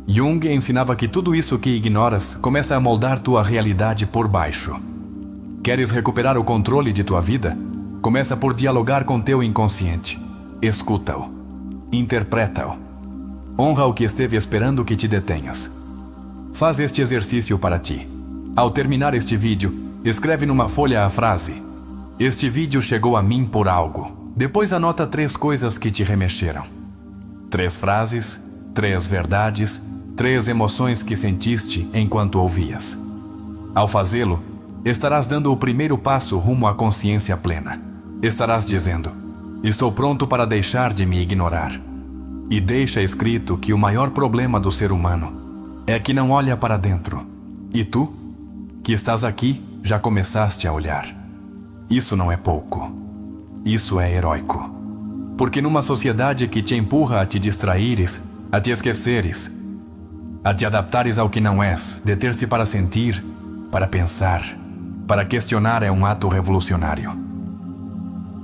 Speaker 1: Jung ensinava que tudo isso que ignoras começa a moldar tua realidade por baixo. Queres recuperar o controle de tua vida? Começa por dialogar com teu inconsciente. Escuta-o. Interpreta-o. Honra o que esteve esperando que te detenhas. Faz este exercício para ti. Ao terminar este vídeo, escreve numa folha a frase: "Este vídeo chegou a mim por algo." Depois anota 3 coisas que te remexeram. 3 frases, 3 verdades, 3 emoções que sentiste enquanto ouvias. Ao fazê-lo, estarás dando o primeiro passo rumo à consciência plena. Estarás dizendo: "Estou pronto para deixar de me ignorar." E deixa escrito que o maior problema do ser humano é que não olha para dentro. E tu, que estás aqui, já começaste a olhar. Isso não é pouco. Isso é heróico. Porque numa sociedade que te empurra a te distraíres, a te esqueceres, a te adaptares ao que não és, deter-se para sentir, para pensar, para questionar é um ato revolucionário.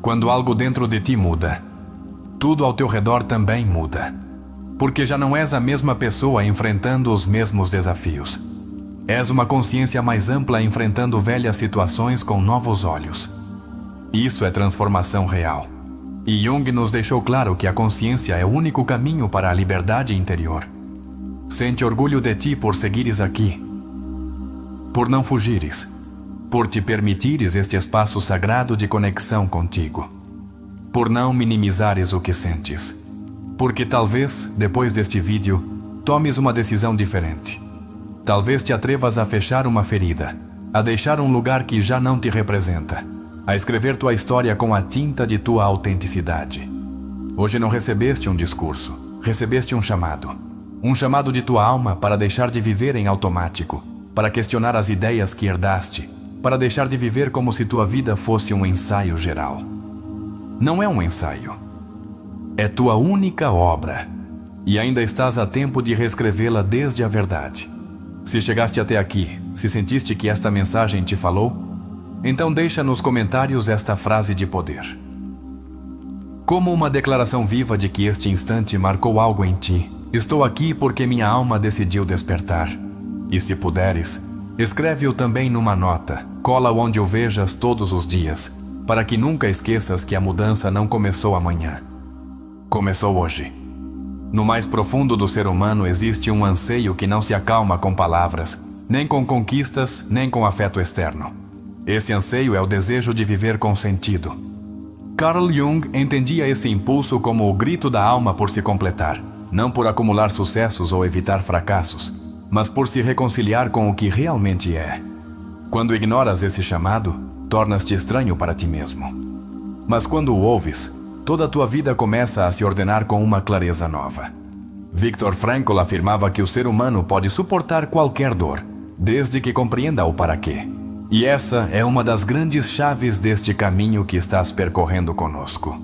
Speaker 1: Quando algo dentro de ti muda, tudo ao teu redor também muda. Porque já não és a mesma pessoa enfrentando os mesmos desafios. És uma consciência mais ampla enfrentando velhas situações com novos olhos. Isso é transformação real. E Jung nos deixou claro que a consciência é o único caminho para a liberdade interior. Sente orgulho de ti por seguires aqui, por não fugires, por te permitires este espaço sagrado de conexão contigo, por não minimizares o que sentes. Porque talvez, depois deste vídeo, tomes uma decisão diferente. Talvez te atrevas a fechar uma ferida, a deixar um lugar que já não te representa, a escrever tua história com a tinta de tua autenticidade. Hoje não recebeste um discurso, recebeste um chamado. Um chamado de tua alma para deixar de viver em automático, para questionar as ideias que herdaste, para deixar de viver como se tua vida fosse um ensaio geral. Não é um ensaio. É tua única obra. E ainda estás a tempo de reescrevê-la desde a verdade. Se chegaste até aqui, se sentiste que esta mensagem te falou, então deixa nos comentários esta frase de poder. Como uma declaração viva de que este instante marcou algo em ti, estou aqui porque minha alma decidiu despertar. E se puderes, escreve-o também numa nota, cola onde o vejas todos os dias, para que nunca esqueças que a mudança não começou amanhã. Começou hoje. No mais profundo do ser humano existe um anseio que não se acalma com palavras, nem com conquistas, nem com afeto externo. Esse anseio é o desejo de viver com sentido. Carl Jung entendia esse impulso como o grito da alma por se completar, não por acumular sucessos ou evitar fracassos, mas por se reconciliar com o que realmente é. Quando ignoras esse chamado, tornas-te estranho para ti mesmo. Mas quando o ouves, toda a tua vida começa a se ordenar com uma clareza nova. Viktor Frankl afirmava que o ser humano pode suportar qualquer dor, desde que compreenda o para quê. E essa é uma das grandes chaves deste caminho que estás percorrendo conosco.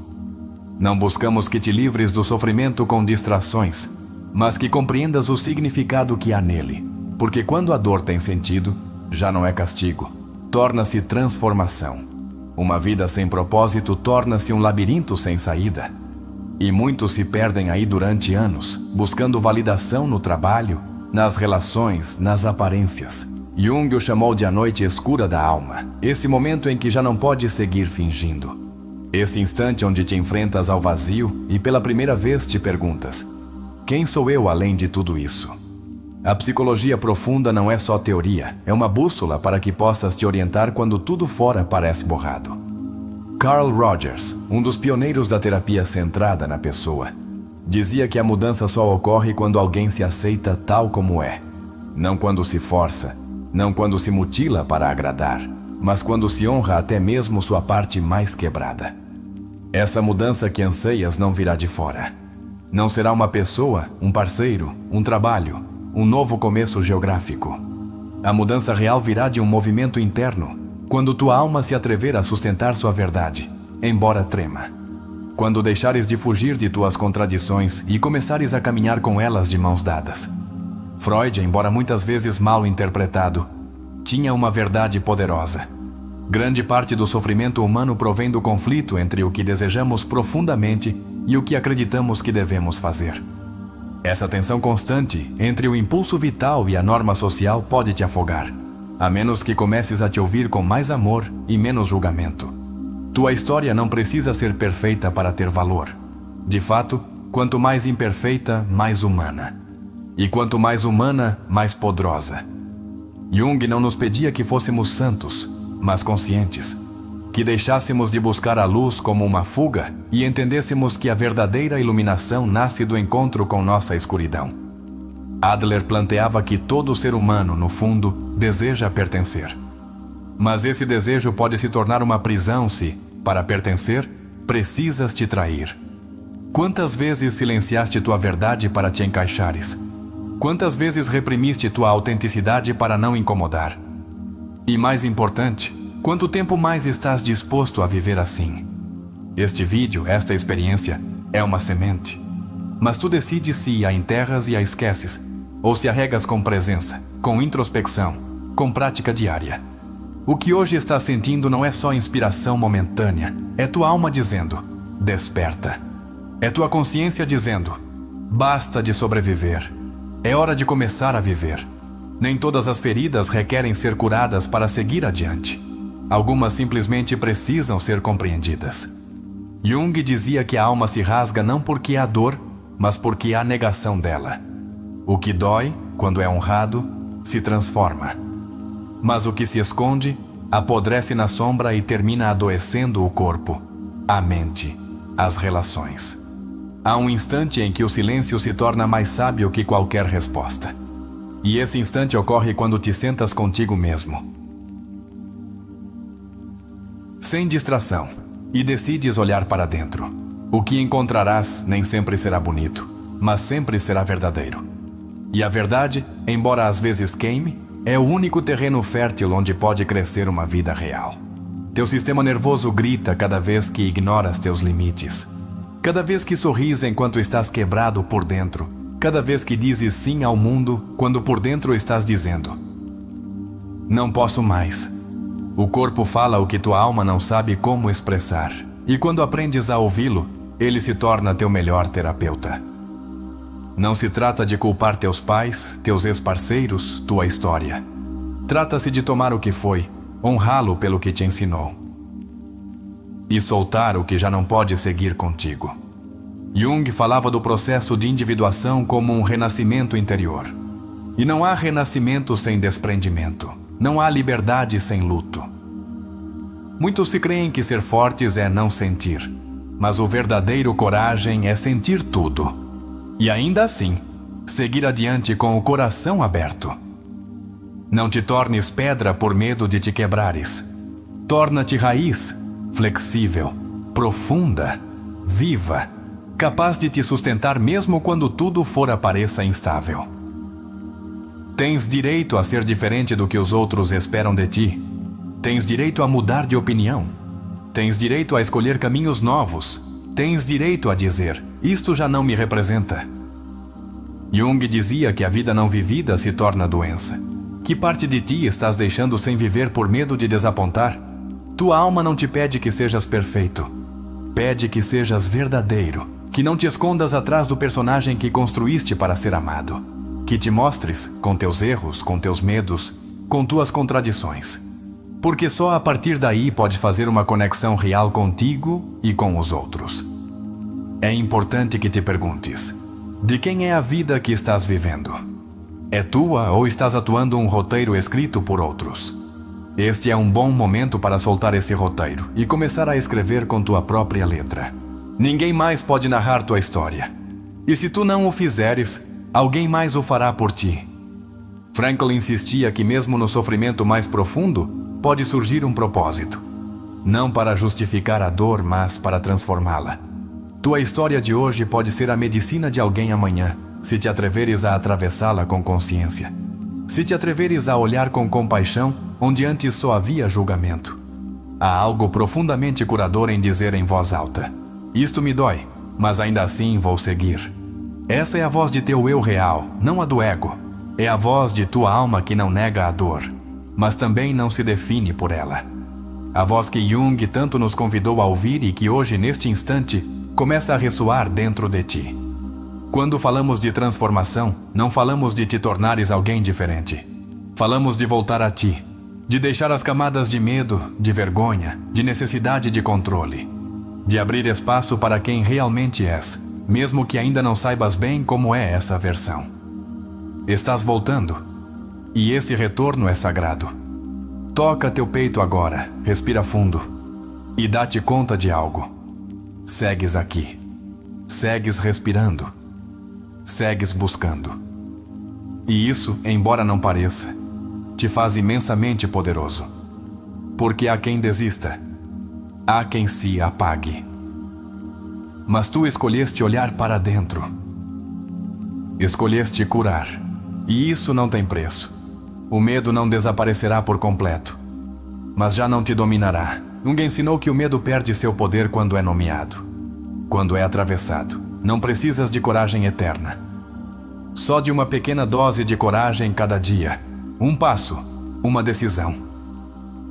Speaker 1: Não buscamos que te livres do sofrimento com distrações, mas que compreendas o significado que há nele. Porque quando a dor tem sentido, já não é castigo, torna-se transformação. Uma vida sem propósito torna-se um labirinto sem saída. E muitos se perdem aí durante anos, buscando validação no trabalho, nas relações, nas aparências. Jung o chamou de a noite escura da alma, esse momento em que já não podes seguir fingindo. Esse instante onde te enfrentas ao vazio e pela primeira vez te perguntas: quem sou eu além de tudo isso? A psicologia profunda não é só teoria, é uma bússola para que possas te orientar quando tudo fora parece borrado. Carl Rogers, um dos pioneiros da terapia centrada na pessoa, dizia que a mudança só ocorre quando alguém se aceita tal como é, não quando se força, não quando se mutila para agradar, mas quando se honra até mesmo sua parte mais quebrada. Essa mudança que anseias não virá de fora. Não será uma pessoa, um parceiro, um trabalho, um novo começo geográfico. A mudança real virá de um movimento interno, quando tua alma se atrever a sustentar sua verdade, embora trema. Quando deixares de fugir de tuas contradições e começares a caminhar com elas de mãos dadas. Freud, embora muitas vezes mal interpretado, tinha uma verdade poderosa. Grande parte do sofrimento humano provém do conflito entre o que desejamos profundamente e o que acreditamos que devemos fazer. Essa tensão constante entre o impulso vital e a norma social pode te afogar, a menos que comeces a te ouvir com mais amor e menos julgamento. Tua história não precisa ser perfeita para ter valor. De fato, quanto mais imperfeita, mais humana. E quanto mais humana, mais poderosa. Jung não nos pedia que fôssemos santos, mas conscientes, que deixássemos de buscar a luz como uma fuga e entendêssemos que a verdadeira iluminação nasce do encontro com nossa escuridão. Adler planteava que todo ser humano, no fundo, deseja pertencer. Mas esse desejo pode se tornar uma prisão se, para pertencer, precisas te trair. Quantas vezes silenciaste tua verdade para te encaixares? Quantas vezes reprimiste tua autenticidade para não incomodar? E mais importante, quanto tempo mais estás disposto a viver assim? Este vídeo, esta experiência, é uma semente. Mas tu decides se a enterras e a esqueces, ou se a regas com presença, com introspecção, com prática diária. O que hoje estás sentindo não é só inspiração momentânea, é tua alma dizendo, desperta. É tua consciência dizendo, basta de sobreviver. É hora de começar a viver. Nem todas as feridas requerem ser curadas para seguir adiante. Algumas simplesmente precisam ser compreendidas. Jung dizia que a alma se rasga não porque há dor, mas porque há negação dela. O que dói, quando é honrado, se transforma. Mas o que se esconde, apodrece na sombra e termina adoecendo o corpo, a mente, as relações. Há um instante em que o silêncio se torna mais sábio que qualquer resposta. E esse instante ocorre quando te sentas contigo mesmo, sem distração, e decides olhar para dentro. O que encontrarás nem sempre será bonito, mas sempre será verdadeiro. E a verdade, embora às vezes queime, é o único terreno fértil onde pode crescer uma vida real. Teu sistema nervoso grita cada vez que ignoras teus limites. Cada vez que sorris enquanto estás quebrado por dentro. Cada vez que dizes sim ao mundo, quando por dentro estás dizendo, não posso mais. O corpo fala o que tua alma não sabe como expressar. E quando aprendes a ouvi-lo, ele se torna teu melhor terapeuta. Não se trata de culpar teus pais, teus ex-parceiros, tua história. Trata-se de tomar o que foi, honrá-lo pelo que te ensinou. E soltar o que já não pode seguir contigo. Jung falava do processo de individuação como um renascimento interior. E não há renascimento sem desprendimento. Não há liberdade sem luto. Muitos se creem que ser fortes é não sentir. Mas o verdadeiro coragem é sentir tudo. E ainda assim, seguir adiante com o coração aberto. Não te tornes pedra por medo de te quebrares. Torna-te raiz, flexível, profunda, viva, capaz de te sustentar mesmo quando tudo fora pareça instável. Tens direito a ser diferente do que os outros esperam de ti. Tens direito a mudar de opinião. Tens direito a escolher caminhos novos. Tens direito a dizer, isto já não me representa. Jung dizia que a vida não vivida se torna doença. Que parte de ti estás deixando sem viver por medo de desapontar? Tua alma não te pede que sejas perfeito. Pede que sejas verdadeiro. Que não te escondas atrás do personagem que construíste para ser amado. Que te mostres com teus erros, com teus medos, com tuas contradições. Porque só a partir daí pode fazer uma conexão real contigo e com os outros. É importante que te perguntes, de quem é a vida que estás vivendo? É tua ou estás atuando um roteiro escrito por outros? Este é um bom momento para soltar esse roteiro e começar a escrever com tua própria letra. Ninguém mais pode narrar tua história. E se tu não o fizeres, alguém mais o fará por ti. Frankl insistia que mesmo no sofrimento mais profundo, pode surgir um propósito. Não para justificar a dor, mas para transformá-la. Tua história de hoje pode ser a medicina de alguém amanhã, se te atreveres a atravessá-la com consciência. Se te atreveres a olhar com compaixão, onde antes só havia julgamento. Há algo profundamente curador em dizer em voz alta: isto me dói, mas ainda assim vou seguir. Essa é a voz de teu eu real, não a do ego. É a voz de tua alma que não nega a dor, mas também não se define por ela. A voz que Jung tanto nos convidou a ouvir e que hoje, neste instante, começa a ressoar dentro de ti. Quando falamos de transformação, não falamos de te tornares alguém diferente. Falamos de voltar a ti, de deixar as camadas de medo, de vergonha, de necessidade de controle, de abrir espaço para quem realmente és, mesmo que ainda não saibas bem como é essa versão. Estás voltando, e esse retorno é sagrado. Toca teu peito agora, respira fundo, e dá-te conta de algo. Segues aqui, segues respirando, segues buscando. E isso, embora não pareça, te faz imensamente poderoso. Porque há quem desista, há quem se apague. Mas tu escolheste olhar para dentro. Escolheste curar. E isso não tem preço. O medo não desaparecerá por completo, mas já não te dominará. Jung ensinou que o medo perde seu poder quando é nomeado, quando é atravessado. Não precisas de coragem eterna. Só de uma pequena dose de coragem cada dia. Um passo, uma decisão,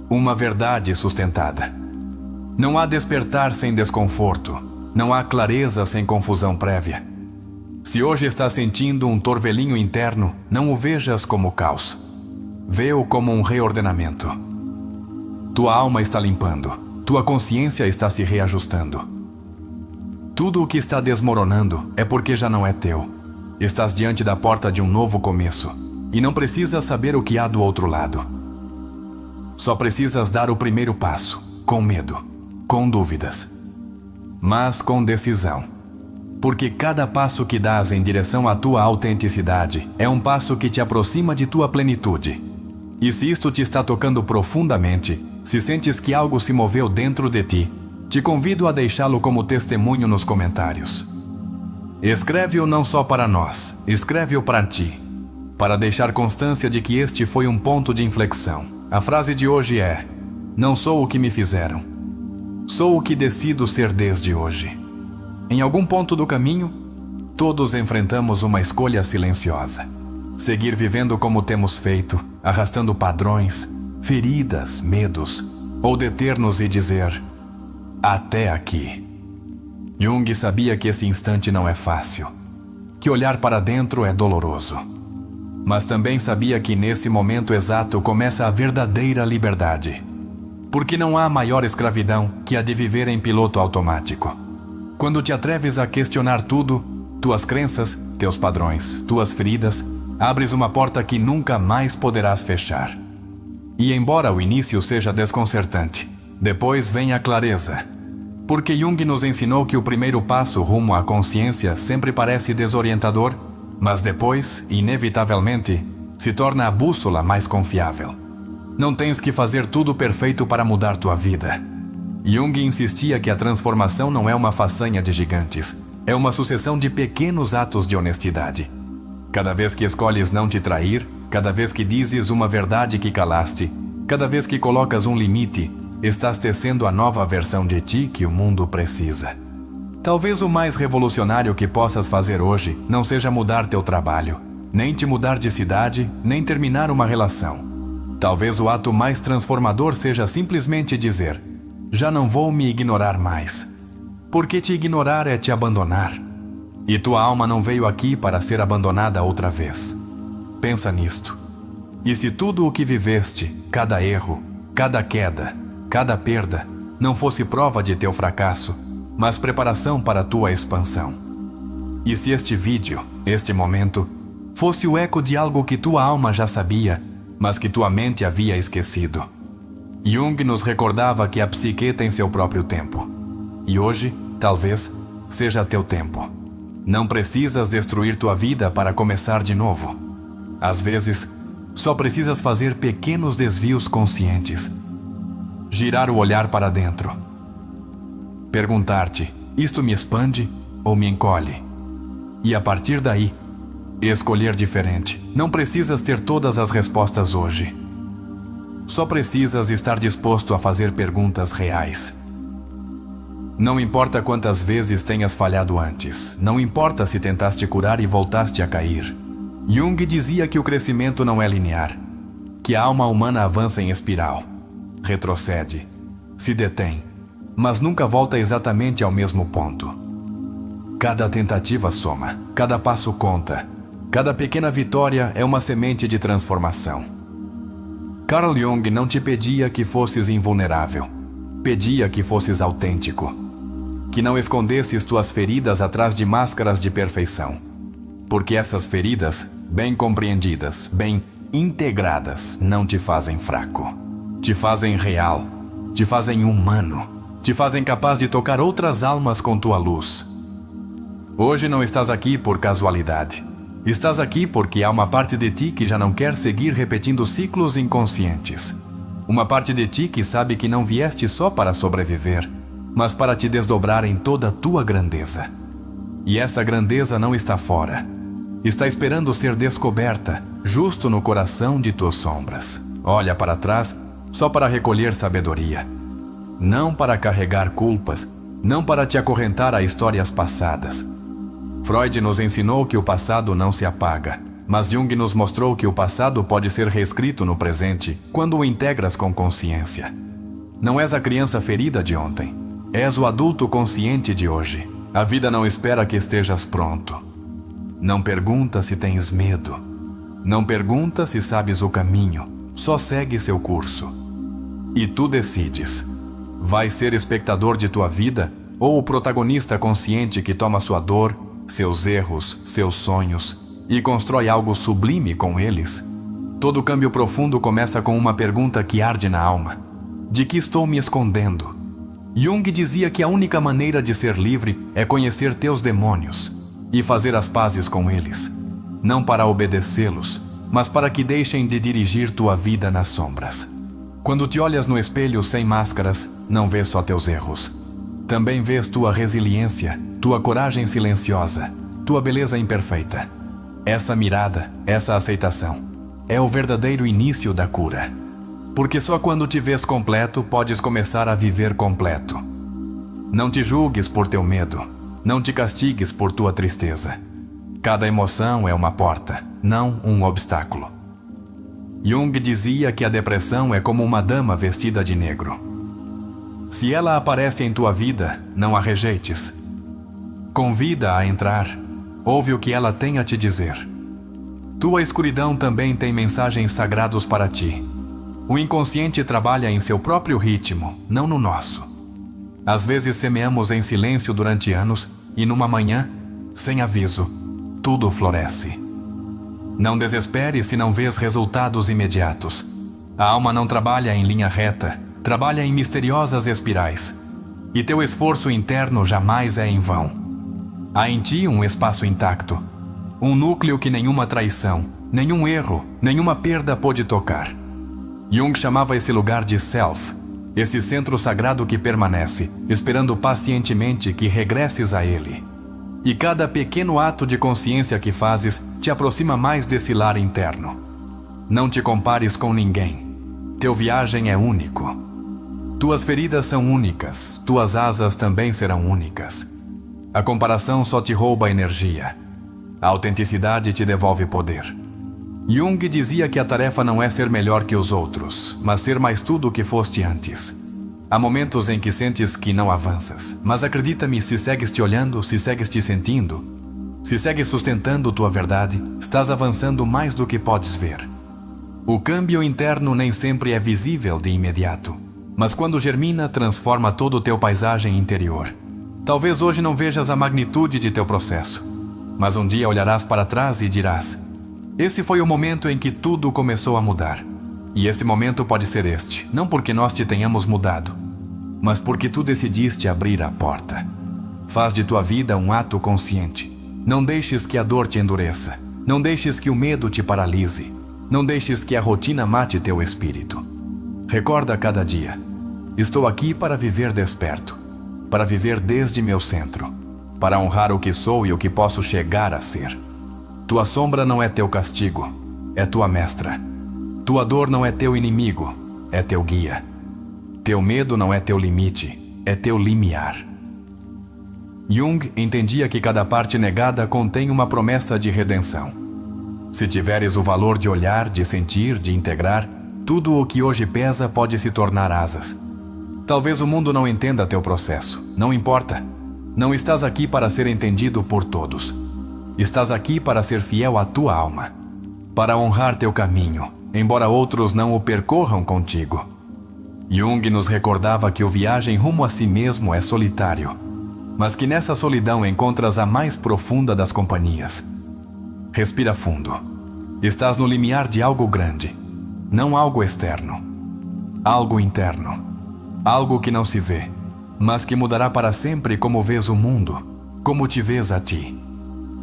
Speaker 1: uma verdade sustentada. Não há despertar sem desconforto. Não há clareza sem confusão prévia. Se hoje estás sentindo um torvelinho interno, não o vejas como caos. Vê-o como um reordenamento. Tua alma está limpando. Tua consciência está se reajustando. Tudo o que está desmoronando é porque já não é teu. Estás diante da porta de um novo começo. E não precisas saber o que há do outro lado. Só precisas dar o primeiro passo, com medo, com dúvidas, mas com decisão. Porque cada passo que dás em direção à tua autenticidade é um passo que te aproxima de tua plenitude. E se isto te está tocando profundamente, se sentes que algo se moveu dentro de ti, te convido a deixá-lo como testemunho nos comentários. Escreve-o não só para nós, escreve-o para ti, para deixar constância de que este foi um ponto de inflexão. A frase de hoje é: não sou o que me fizeram, sou o que decido ser desde hoje. Em algum ponto do caminho, todos enfrentamos uma escolha silenciosa. Seguir vivendo como temos feito, arrastando padrões, feridas, medos, ou deter-nos e dizer: até aqui. Jung sabia que esse instante não é fácil, que olhar para dentro é doloroso. Mas também sabia que nesse momento exato começa a verdadeira liberdade. Porque não há maior escravidão que a de viver em piloto automático. Quando te atreves a questionar tudo, tuas crenças, teus padrões, tuas feridas, abres uma porta que nunca mais poderás fechar. E embora o início seja desconcertante, depois vem a clareza. Porque Jung nos ensinou que o primeiro passo rumo à consciência sempre parece desorientador, mas depois, inevitavelmente, se torna a bússola mais confiável. Não tens que fazer tudo perfeito para mudar tua vida. Jung insistia que a transformação não é uma façanha de gigantes, é uma sucessão de pequenos atos de honestidade. Cada vez que escolhes não te trair, cada vez que dizes uma verdade que calaste, cada vez que colocas um limite, estás tecendo a nova versão de ti que o mundo precisa. Talvez o mais revolucionário que possas fazer hoje não seja mudar teu trabalho, nem te mudar de cidade, nem terminar uma relação. Talvez o ato mais transformador seja simplesmente dizer: já não vou me ignorar mais. Porque te ignorar é te abandonar. E tua alma não veio aqui para ser abandonada outra vez. Pensa nisto. E se tudo o que viveste, cada erro, cada queda, cada perda, não fosse prova de teu fracasso, mas preparação para a tua expansão? E se este vídeo, este momento, fosse o eco de algo que tua alma já sabia, mas que tua mente havia esquecido? Jung nos recordava que a psique tem seu próprio tempo. E hoje, talvez, seja teu tempo. Não precisas destruir tua vida para começar de novo. Às vezes, só precisas fazer pequenos desvios conscientes, girar o olhar para dentro. Perguntar-te: isto me expande ou me encolhe? E a partir daí, escolher diferente. Não precisas ter todas as respostas hoje. Só precisas estar disposto a fazer perguntas reais. Não importa quantas vezes tenhas falhado antes. Não importa se tentaste curar e voltaste a cair. Jung dizia que o crescimento não é linear, que a alma humana avança em espiral, retrocede, se detém, mas nunca volta exatamente ao mesmo ponto. Cada tentativa soma, cada passo conta, cada pequena vitória é uma semente de transformação. Carl Jung não te pedia que fosses invulnerável, pedia que fosses autêntico, que não escondesses tuas feridas atrás de máscaras de perfeição, porque essas feridas, bem compreendidas, bem integradas, não te fazem fraco, te fazem real, te fazem humano, te fazem capaz de tocar outras almas com tua luz. Hoje não estás aqui por casualidade. Estás aqui porque há uma parte de ti que já não quer seguir repetindo ciclos inconscientes. Uma parte de ti que sabe que não vieste só para sobreviver, mas para te desdobrar em toda a tua grandeza. E essa grandeza não está fora. Está esperando ser descoberta, justo no coração de tuas sombras. Olha para trás só para recolher sabedoria. Não para carregar culpas, não para te acorrentar a histórias passadas. Freud nos ensinou que o passado não se apaga, mas Jung nos mostrou que o passado pode ser reescrito no presente quando o integras com consciência. Não és a criança ferida de ontem, és o adulto consciente de hoje. A vida não espera que estejas pronto. Não pergunta se tens medo. Não pergunta se sabes o caminho, só segue seu curso. E tu decides. Vais ser espectador de tua vida ou o protagonista consciente que toma sua dor, seus erros, seus sonhos e constrói algo sublime com eles? Todo câmbio profundo começa com uma pergunta que arde na alma: de que estou me escondendo? Jung dizia que a única maneira de ser livre é conhecer teus demônios e fazer as pazes com eles, não para obedecê-los, mas para que deixem de dirigir tua vida nas sombras. Quando te olhas no espelho sem máscaras, não vês só teus erros. Também vês tua resiliência, tua coragem silenciosa, tua beleza imperfeita. Essa mirada, essa aceitação, é o verdadeiro início da cura. Porque só quando te vês completo, podes começar a viver completo. Não te julgues por teu medo, não te castigues por tua tristeza. Cada emoção é uma porta, não um obstáculo. Jung dizia que a depressão é como uma dama vestida de negro. Se ela aparece em tua vida, não a rejeites. Convida-a a entrar. Ouve o que ela tem a te dizer. Tua escuridão também tem mensagens sagrados para ti. O inconsciente trabalha em seu próprio ritmo, não no nosso. Às vezes semeamos em silêncio durante anos e numa manhã, sem aviso, tudo floresce. Não desespere se não vês resultados imediatos. A alma não trabalha em linha reta, trabalha em misteriosas espirais. E teu esforço interno jamais é em vão. Há em ti um espaço intacto, um núcleo que nenhuma traição, nenhum erro, nenhuma perda pôde tocar. Jung chamava esse lugar de Self, esse centro sagrado que permanece, esperando pacientemente que regresses a ele. E cada pequeno ato de consciência que fazes te aproxima mais desse lar interno. Não te compares com ninguém. Teu viagem é único. Tuas feridas são únicas, tuas asas também serão únicas. A comparação só te rouba energia. A autenticidade te devolve poder. Jung dizia que a tarefa não é ser melhor que os outros, mas ser mais tudo o que foste antes. Há momentos em que sentes que não avanças, mas acredita-me, se segues te olhando, se segues te sentindo, se segues sustentando tua verdade, estás avançando mais do que podes ver. O câmbio interno nem sempre é visível de imediato, mas quando germina, transforma todo o teu paisagem interior. Talvez hoje não vejas a magnitude de teu processo, mas um dia olharás para trás e dirás: esse foi o momento em que tudo começou a mudar. E esse momento pode ser este, não porque nós te tenhamos mudado, mas porque tu decidiste abrir a porta. Faz de tua vida um ato consciente. Não deixes que a dor te endureça. Não deixes que o medo te paralise. Não deixes que a rotina mate teu espírito. Recorda cada dia: Estou aqui para viver desperto, para viver desde meu centro, para honrar o que sou e o que posso chegar a ser. Tua sombra não é teu castigo, é tua mestra. Tua dor não é teu inimigo, é teu guia. Teu medo não é teu limite, é teu limiar. Jung entendia que cada parte negada contém uma promessa de redenção. Se tiveres o valor de olhar, de sentir, de integrar, tudo o que hoje pesa pode se tornar asas. Talvez o mundo não entenda teu processo, não importa. Não estás aqui para ser entendido por todos. Estás aqui para ser fiel à tua alma, para honrar teu caminho, embora outros não o percorram contigo. Jung nos recordava que o viagem rumo a si mesmo é solitário, mas que nessa solidão encontras a mais profunda das companhias. Respira fundo. Estás no limiar de algo grande, não algo externo, algo interno, algo que não se vê, mas que mudará para sempre como vês o mundo, como te vês a ti.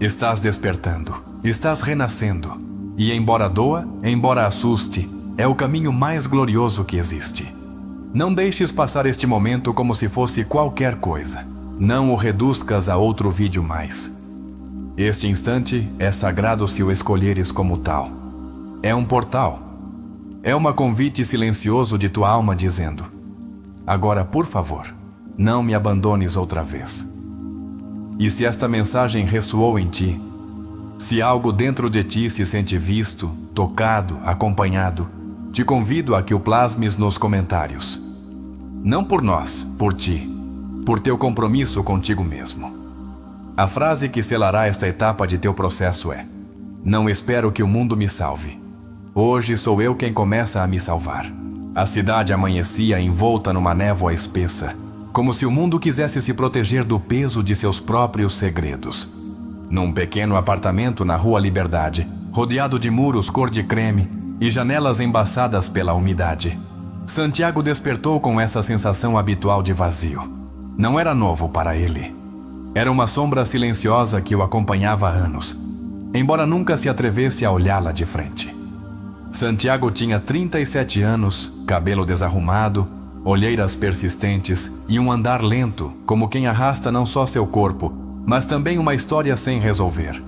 Speaker 1: Estás despertando, estás renascendo, e embora doa, embora assuste, é o caminho mais glorioso que existe. Não deixes passar este momento como se fosse qualquer coisa. Não o reduzcas a outro vídeo mais. Este instante é sagrado se o escolheres como tal. É um portal. É um convite silencioso de tua alma dizendo: agora, por favor, não me abandones outra vez. E se esta mensagem ressoou em ti, se algo dentro de ti se sente visto, tocado, acompanhado, te convido a que o plasmes nos comentários. Não por nós, por ti, por teu compromisso contigo mesmo. A frase que selará esta etapa de teu processo é: não espero que o mundo me salve. Hoje sou eu quem começa a me salvar. A cidade amanhecia envolta numa névoa espessa, como se o mundo quisesse se proteger do peso de seus próprios segredos. Num pequeno apartamento na Rua Liberdade, rodeado de muros cor de creme e janelas embaçadas pela umidade, Santiago despertou com essa sensação habitual de vazio. Não era novo para ele. Era uma sombra silenciosa que o acompanhava há anos, embora nunca se atrevesse a olhá-la de frente. Santiago tinha 37 anos, cabelo desarrumado, olheiras persistentes e um andar lento, como quem arrasta não só seu corpo, mas também uma história sem resolver.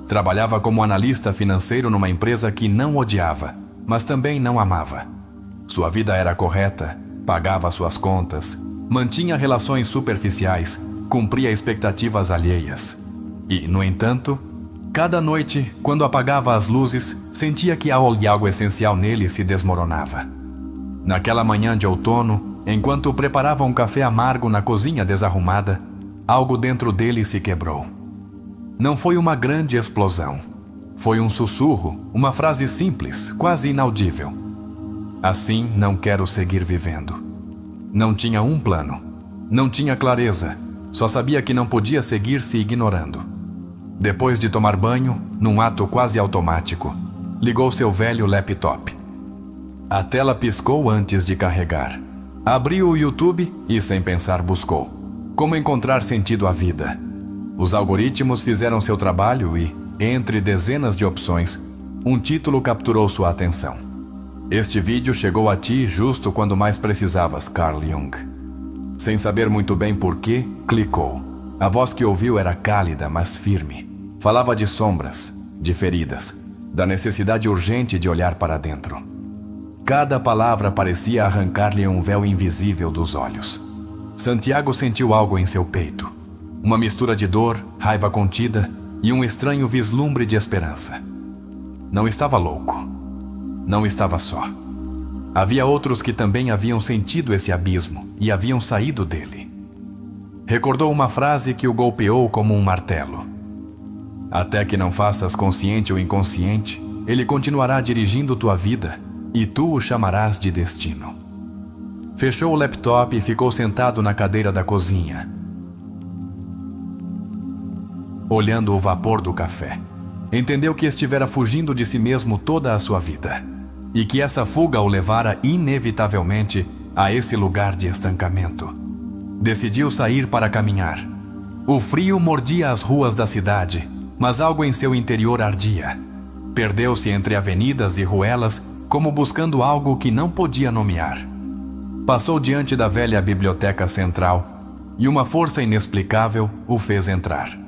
Speaker 1: Trabalhava como analista financeiro numa empresa que não odiava, mas também não amava. Sua vida era correta, pagava suas contas, mantinha relações superficiais, cumpria expectativas alheias. E, no entanto, cada noite, quando apagava as luzes, sentia que algo essencial nele se desmoronava. Naquela manhã de outono, enquanto preparava um café amargo na cozinha desarrumada, algo dentro dele se quebrou. Não foi uma grande explosão. Foi um sussurro, uma frase simples, quase inaudível. Assim não quero seguir vivendo. Não tinha um plano. Não tinha clareza. Só sabia que não podia seguir se ignorando. Depois de tomar banho, num ato quase automático, ligou seu velho laptop. A tela piscou antes de carregar. Abriu o YouTube e, sem pensar, buscou: como encontrar sentido à vida? Os algoritmos fizeram seu trabalho e, entre dezenas de opções, um título capturou sua atenção. Este vídeo chegou a ti justo quando mais precisavas, Carl Jung. Sem saber muito bem porquê, clicou. A voz que ouviu era cálida, mas firme. Falava de sombras, de feridas, da necessidade urgente de olhar para dentro. Cada palavra parecia arrancar-lhe um véu invisível dos olhos. Santiago sentiu algo em seu peito. Uma mistura de dor, raiva contida e um estranho vislumbre de esperança. Não estava louco. Não estava só. Havia outros que também haviam sentido esse abismo e haviam saído dele. Recordou uma frase que o golpeou como um martelo: até que não faças consciente ou inconsciente, ele continuará dirigindo tua vida e tu o chamarás de destino. Fechou o laptop e ficou sentado na cadeira da cozinha, olhando o vapor do café. Entendeu que estivera fugindo de si mesmo toda a sua vida, e que essa fuga o levara inevitavelmente a esse lugar de estancamento. Decidiu sair para caminhar. O frio mordia as ruas da cidade, mas algo em seu interior ardia. Perdeu-se entre avenidas e ruelas, como buscando algo que não podia nomear. passou diante da velha biblioteca central e uma força inexplicável o fez entrar.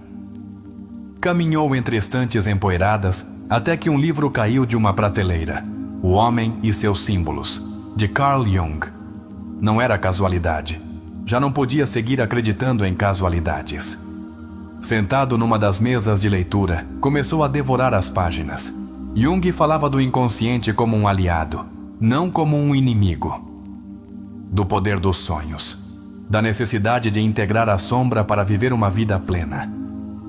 Speaker 1: Caminhou entre estantes empoeiradas até que um livro caiu de uma prateleira, O Homem e Seus Símbolos, de Carl Jung. Não era casualidade. Já não podia seguir acreditando em casualidades. Sentado numa das mesas de leitura, começou a devorar as páginas. Jung falava do inconsciente como um aliado, não como um inimigo. Do poder dos sonhos, da necessidade de integrar a sombra para viver uma vida plena.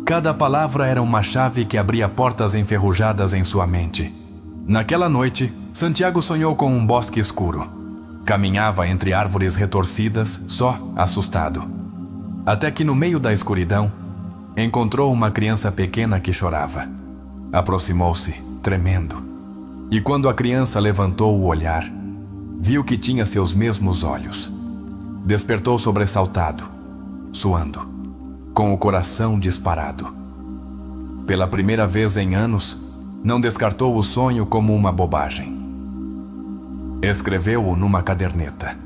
Speaker 1: Cada palavra era uma chave que abria portas enferrujadas em sua mente. Naquela noite, Santiago sonhou com um bosque escuro. Caminhava entre árvores retorcidas, só, assustado. Até que no meio da escuridão, encontrou uma criança pequena que chorava. Aproximou-se, tremendo. E quando a criança levantou o olhar, viu que tinha seus mesmos olhos. Despertou sobressaltado, suando, com o coração disparado. Pela primeira vez em anos, não descartou o sonho como uma bobagem. Escreveu-o numa caderneta.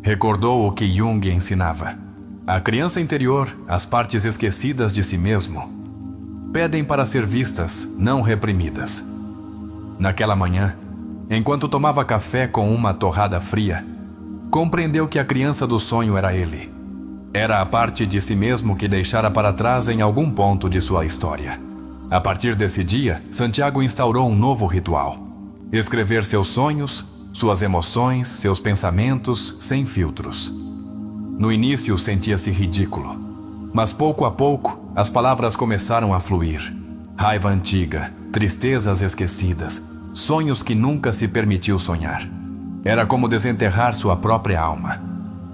Speaker 1: Recordou o que Jung ensinava. A criança interior, as partes esquecidas de si mesmo, pedem para ser vistas, não reprimidas. Naquela manhã, enquanto tomava café com uma torrada fria, compreendeu que a criança do sonho era ele. Era a parte de si mesmo que deixara para trás em algum ponto de sua história. A partir desse dia, Santiago instaurou um novo ritual: escrever seus sonhos, suas emoções, seus pensamentos, sem filtros. No início sentia-se ridículo, mas pouco a pouco as palavras começaram a fluir. Raiva antiga, tristezas esquecidas, sonhos que nunca se permitiu sonhar. Era como desenterrar sua própria alma.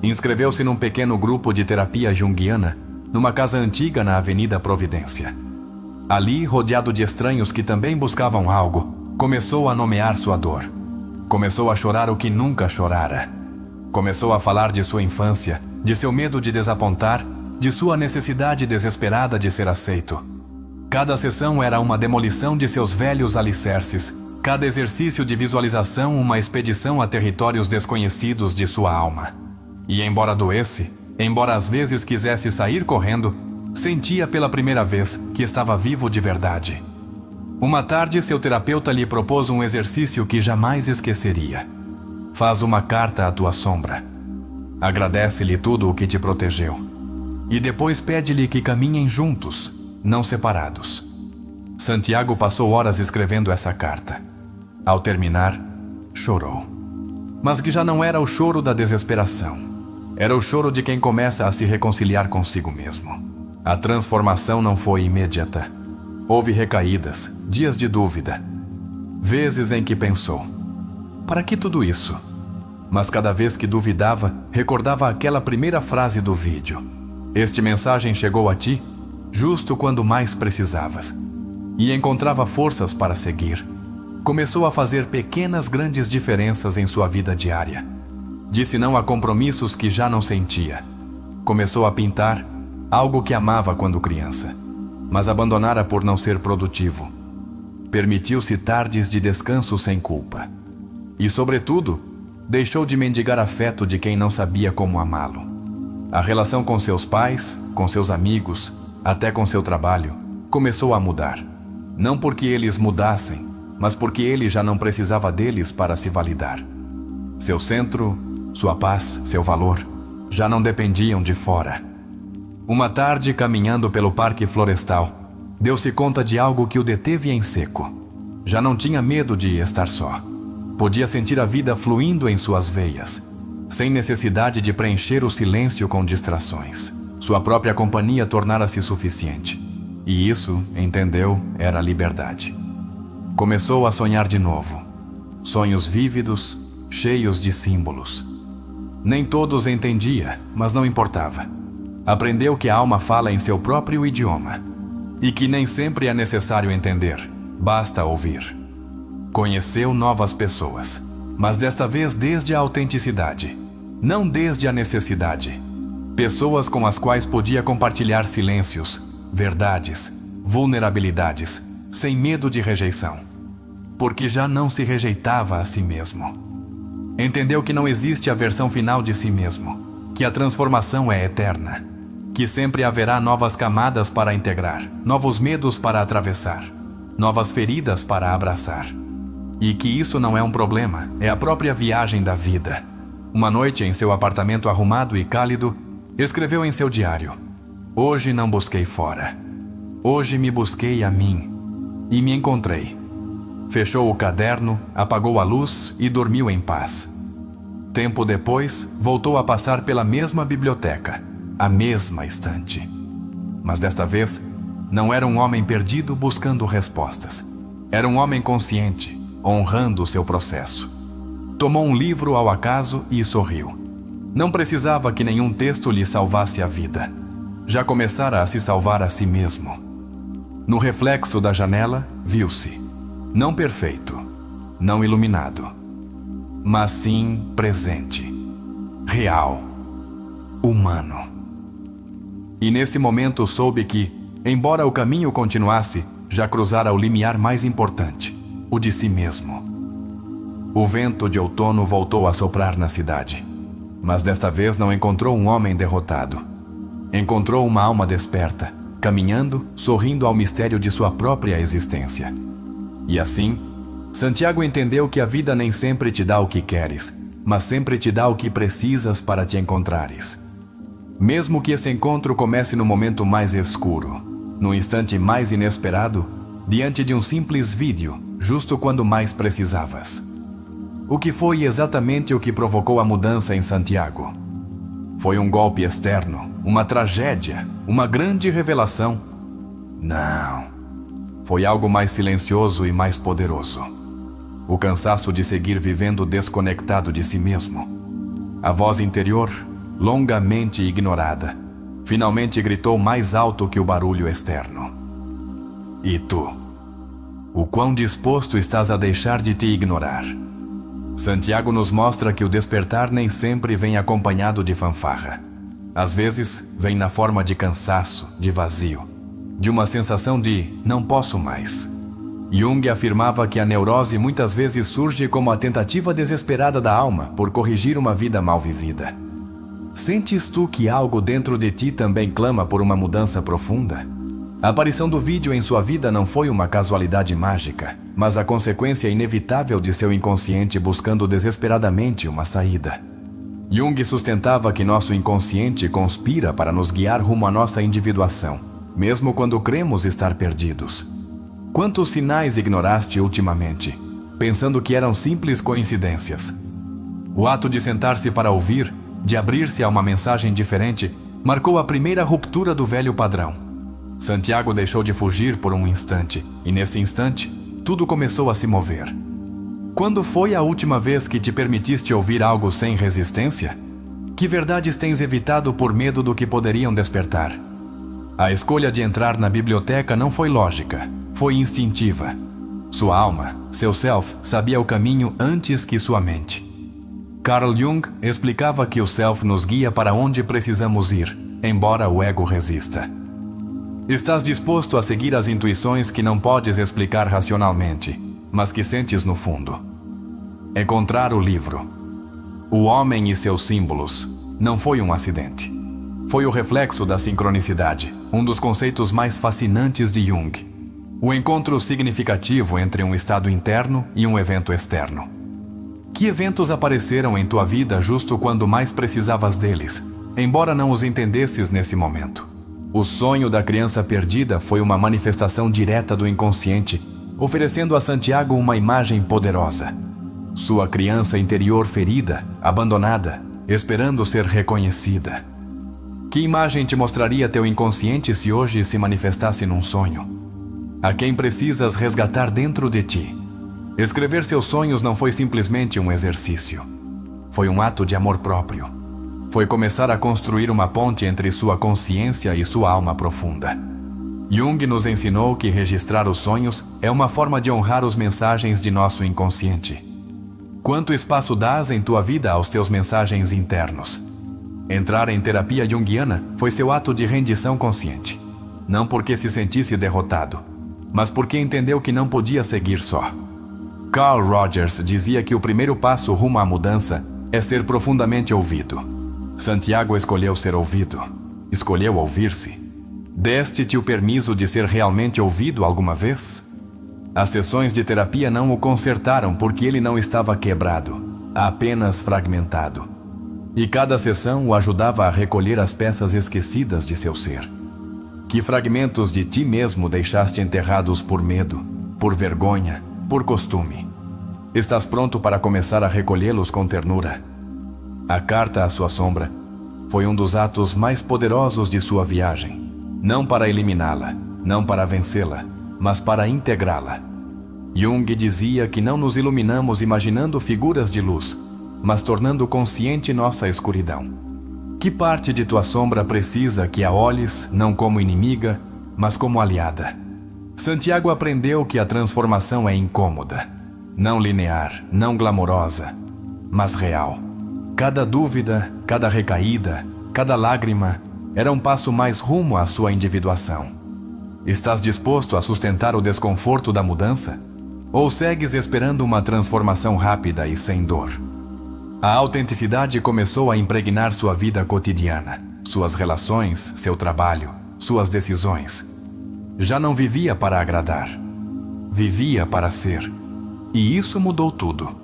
Speaker 1: Inscreveu-se num pequeno grupo de terapia junguiana, numa casa antiga na Avenida Providência. Ali, rodeado de estranhos que também buscavam algo, começou a nomear sua dor. Começou a chorar o que nunca chorara. Começou a falar de sua infância, de seu medo de desapontar, de sua necessidade desesperada de ser aceito. Cada sessão era uma demolição de seus velhos alicerces, cada exercício de visualização uma expedição a territórios desconhecidos de sua alma. E embora doesse, embora às vezes quisesse sair correndo, sentia pela primeira vez que estava vivo de verdade. Uma tarde, seu terapeuta lhe propôs um exercício que jamais esqueceria. Faz uma carta à tua sombra. Agradece-lhe tudo o que te protegeu. E depois pede-lhe que caminhem juntos, não separados. Santiago passou horas escrevendo essa carta. Ao terminar, chorou. Mas que já não era o choro da desesperação. Era o choro de quem começa a se reconciliar consigo mesmo. A transformação não foi imediata. Houve recaídas, dias de dúvida. Vezes em que pensou: para que tudo isso? Mas cada vez que duvidava, recordava aquela primeira frase do vídeo. Este mensagem chegou a ti justo quando mais precisavas. E encontrava forças para seguir. Começou a fazer pequenas grandes diferenças em sua vida diária. Disse não a compromissos que já não sentia. Começou a pintar, algo que amava quando criança, mas abandonara por não ser produtivo. Permitiu-se tardes de descanso sem culpa. E, sobretudo, deixou de mendigar afeto de quem não sabia como amá-lo. A relação com seus pais, com seus amigos, até com seu trabalho, começou a mudar. Não porque eles mudassem, mas porque ele já não precisava deles para se validar. Seu centro, sua paz, seu valor, já não dependiam de fora. Uma tarde, caminhando pelo parque florestal, deu-se conta de algo que o deteve em seco. Já não tinha medo de estar só. Podia sentir a vida fluindo em suas veias, sem necessidade de preencher o silêncio com distrações. Sua própria companhia tornara-se suficiente. E isso, entendeu, era liberdade. Começou a sonhar de novo. Sonhos vívidos, cheios de símbolos. Nem todos entendia, mas não importava. Aprendeu que a alma fala em seu próprio idioma. E que nem sempre é necessário entender, basta ouvir. Conheceu novas pessoas, mas desta vez desde a autenticidade, não desde a necessidade. Pessoas com as quais podia compartilhar silêncios, verdades, vulnerabilidades, sem medo de rejeição, porque já não se rejeitava a si mesmo. Entendeu que não existe a versão final de si mesmo, que a transformação é eterna, que sempre haverá novas camadas para integrar, novos medos para atravessar, novas feridas para abraçar. E que isso não é um problema, é a própria viagem da vida. Uma noite, em seu apartamento arrumado e cálido, escreveu em seu diário: "Hoje não busquei fora. Hoje me busquei a mim. E me encontrei." Fechou o caderno, apagou a luz e dormiu em paz. Tempo depois, voltou a passar pela mesma biblioteca, a mesma estante. Mas desta vez, não era um homem perdido buscando respostas. Era um homem consciente, honrando o seu processo. Tomou um livro ao acaso e sorriu. Não precisava que nenhum texto lhe salvasse a vida. Já começara a se salvar a si mesmo. No reflexo da janela, viu-se, não perfeito, não iluminado, mas sim presente, real, humano. E nesse momento soube que, embora o caminho continuasse, já cruzara o limiar mais importante, o de si mesmo. O vento de outono voltou a soprar na cidade, mas desta vez não encontrou um homem derrotado. Encontrou uma alma desperta, caminhando, sorrindo ao mistério de sua própria existência. E assim, Santiago entendeu que a vida nem sempre te dá o que queres, mas sempre te dá o que precisas para te encontrares. Mesmo que esse encontro comece no momento mais escuro, no instante mais inesperado, diante de um simples vídeo, justo quando mais precisavas. O que foi exatamente o que provocou a mudança em Santiago? Foi um golpe externo, uma tragédia, uma grande revelação? Não. Foi algo mais silencioso e mais poderoso. O cansaço de seguir vivendo desconectado de si mesmo. A voz interior, longamente ignorada, finalmente gritou mais alto que o barulho externo. E tu? O quão disposto estás a deixar de te ignorar? Santiago nos mostra que o despertar nem sempre vem acompanhado de fanfarra. Às vezes, vem na forma de cansaço, de vazio, de uma sensação de não posso mais. Jung afirmava que a neurose muitas vezes surge como a tentativa desesperada da alma por corrigir uma vida mal vivida. Sentes tu que algo dentro de ti também clama por uma mudança profunda? A aparição do vídeo em sua vida não foi uma casualidade mágica, mas a consequência inevitável de seu inconsciente buscando desesperadamente uma saída. Jung sustentava que nosso inconsciente conspira para nos guiar rumo à nossa individuação, mesmo quando cremos estar perdidos. Quantos sinais ignoraste ultimamente, pensando que eram simples coincidências? O ato de sentar-se para ouvir, de abrir-se a uma mensagem diferente, marcou a primeira ruptura do velho padrão. Santiago deixou de fugir por um instante, e nesse instante, tudo começou a se mover. Quando foi a última vez que te permitiste ouvir algo sem resistência? Que verdades tens evitado por medo do que poderiam despertar? A escolha de entrar na biblioteca não foi lógica, foi instintiva. Sua alma, seu self, sabia o caminho antes que sua mente. Carl Jung explicava que o self nos guia para onde precisamos ir, embora o ego resista. Estás disposto a seguir as intuições que não podes explicar racionalmente, mas que sentes no fundo. Encontrar o livro, O Homem e seus Símbolos, não foi um acidente. Foi o reflexo da sincronicidade, um dos conceitos mais fascinantes de Jung. O encontro significativo entre um estado interno e um evento externo. Que eventos apareceram em tua vida justo quando mais precisavas deles, embora não os entendesses nesse momento? O sonho da criança perdida foi uma manifestação direta do inconsciente, oferecendo a Santiago uma imagem poderosa. Sua criança interior ferida, abandonada, esperando ser reconhecida. Que imagem te mostraria teu inconsciente se hoje se manifestasse num sonho? A quem precisas resgatar dentro de ti? Escrever seus sonhos não foi simplesmente um exercício. Foi um ato de amor próprio. Foi começar a construir uma ponte entre sua consciência e sua alma profunda. Jung nos ensinou que registrar os sonhos é uma forma de honrar as mensagens de nosso inconsciente. Quanto espaço dás em tua vida aos teus mensagens internos? Entrar em terapia junguiana foi seu ato de rendição consciente. Não porque se sentisse derrotado, mas porque entendeu que não podia seguir só. Carl Rogers dizia que o primeiro passo rumo à mudança é ser profundamente ouvido. Santiago escolheu ser ouvido. Escolheu ouvir-se. Deste-te o permisso de ser realmente ouvido alguma vez? As sessões de terapia não o consertaram porque ele não estava quebrado, apenas fragmentado. E cada sessão o ajudava a recolher as peças esquecidas de seu ser. Que fragmentos de ti mesmo deixaste enterrados por medo, por vergonha, por costume? Estás pronto para começar a recolhê-los com ternura? A carta à sua sombra foi um dos atos mais poderosos de sua viagem. Não para eliminá-la, não para vencê-la, mas para integrá-la. Jung dizia que não nos iluminamos imaginando figuras de luz, mas tornando consciente nossa escuridão. Que parte de tua sombra precisa que a olhes não como inimiga, mas como aliada? Santiago aprendeu que a transformação é incômoda, não linear, não glamourosa, mas real. Cada dúvida, cada recaída, cada lágrima era um passo mais rumo à sua individuação. Estás disposto a sustentar o desconforto da mudança? Ou segues esperando uma transformação rápida e sem dor? A autenticidade começou a impregnar sua vida cotidiana, suas relações, seu trabalho, suas decisões. Já não vivia para agradar. Vivia para ser. E isso mudou tudo.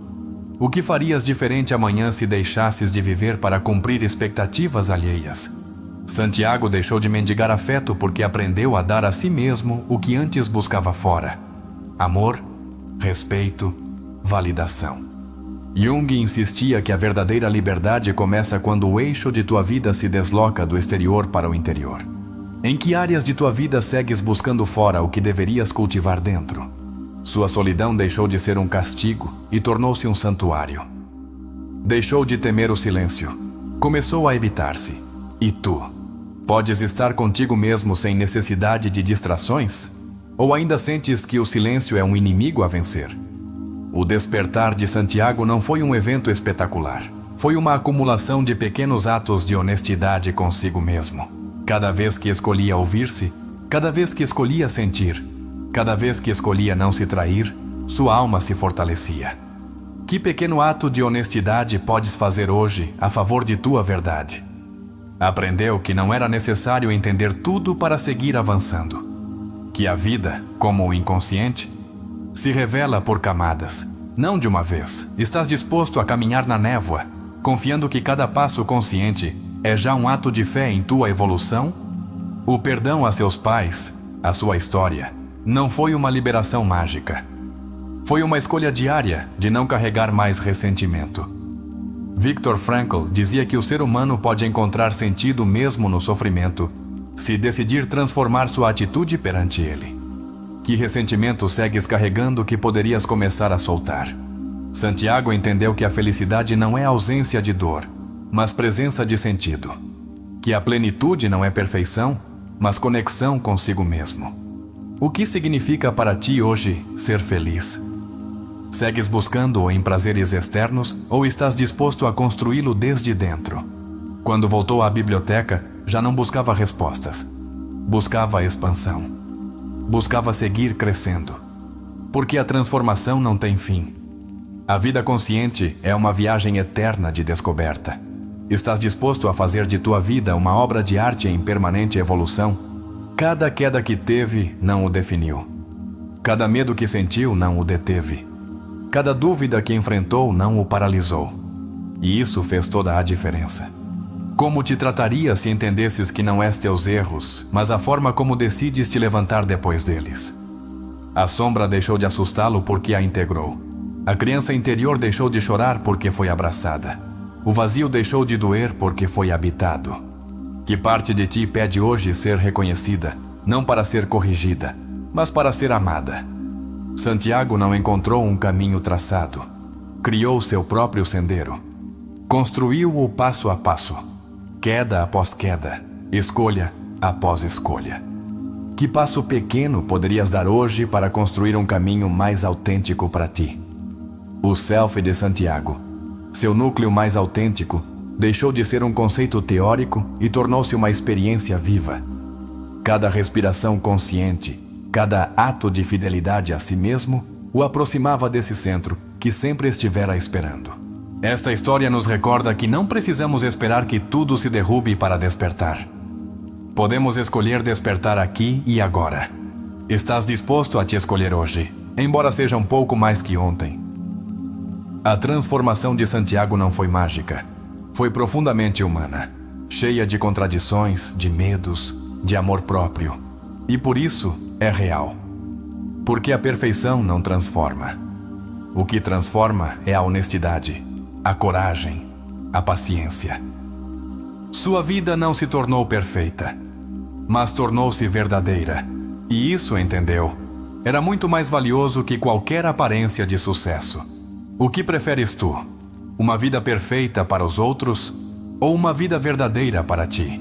Speaker 1: O que farias diferente amanhã se deixasses de viver para cumprir expectativas alheias? Santiago deixou de mendigar afeto porque aprendeu a dar a si mesmo o que antes buscava fora: amor, respeito, validação. Jung insistia que a verdadeira liberdade começa quando o eixo de tua vida se desloca do exterior para o interior. Em que áreas de tua vida segues buscando fora o que deverias cultivar dentro? Sua solidão deixou de ser um castigo e tornou-se um santuário. Deixou de temer o silêncio. Começou a evitar-se. E tu? Podes estar contigo mesmo sem necessidade de distrações? Ou ainda sentes que o silêncio é um inimigo a vencer? O despertar de Santiago não foi um evento espetacular. Foi uma acumulação de pequenos atos de honestidade consigo mesmo. Cada vez que escolhia ouvir-se, cada vez que escolhia sentir, cada vez que escolhia não se trair, sua alma se fortalecia. Que pequeno ato de honestidade podes fazer hoje a favor de tua verdade? Aprendeu que não era necessário entender tudo para seguir avançando. Que a vida, como o inconsciente, se revela por camadas, não de uma vez. Estás disposto a caminhar na névoa, confiando que cada passo consciente é já um ato de fé em tua evolução? O perdão a seus pais, a sua história, não foi uma liberação mágica. Foi uma escolha diária de não carregar mais ressentimento. Viktor Frankl dizia que o ser humano pode encontrar sentido mesmo no sofrimento, se decidir transformar sua atitude perante ele. Que ressentimento segues carregando que poderias começar a soltar? Santiago entendeu que a felicidade não é ausência de dor, mas presença de sentido. Que a plenitude não é perfeição, mas conexão consigo mesmo. O que significa para ti hoje ser feliz? Segues buscando-o em prazeres externos ou estás disposto a construí-lo desde dentro? Quando voltou à biblioteca, já não buscava respostas. Buscava a expansão. Buscava seguir crescendo. Porque a transformação não tem fim. A vida consciente é uma viagem eterna de descoberta. Estás disposto a fazer de tua vida uma obra de arte em permanente evolução? Cada queda que teve não o definiu. Cada medo que sentiu não o deteve. Cada dúvida que enfrentou não o paralisou. E isso fez toda a diferença. Como te trataria se entendesses que não és teus erros, mas a forma como decides te levantar depois deles? A sombra deixou de assustá-lo porque a integrou. A criança interior deixou de chorar porque foi abraçada. O vazio deixou de doer porque foi habitado. Que parte de ti pede hoje ser reconhecida, não para ser corrigida, mas para ser amada? Santiago não encontrou um caminho traçado. Criou seu próprio sendeiro. Construiu-o passo a passo, queda após queda, escolha após escolha. Que passo pequeno poderias dar hoje para construir um caminho mais autêntico para ti? O Self de Santiago, seu núcleo mais autêntico, deixou de ser um conceito teórico e tornou-se uma experiência viva. Cada respiração consciente, cada ato de fidelidade a si mesmo, o aproximava desse centro que sempre estivera esperando. Esta história nos recorda que não precisamos esperar que tudo se derrube para despertar. Podemos escolher despertar aqui e agora. Estás disposto a te escolher hoje, embora seja um pouco mais que ontem? A transformação de Santiago não foi mágica. Foi profundamente humana, cheia de contradições, de medos, de amor próprio. E por isso é real. Porque a perfeição não transforma. O que transforma é a honestidade, a coragem, a paciência. Sua vida não se tornou perfeita, mas tornou-se verdadeira. E isso, entendeu, era muito mais valioso que qualquer aparência de sucesso. O que preferes tu? Uma vida perfeita para os outros ou uma vida verdadeira para ti?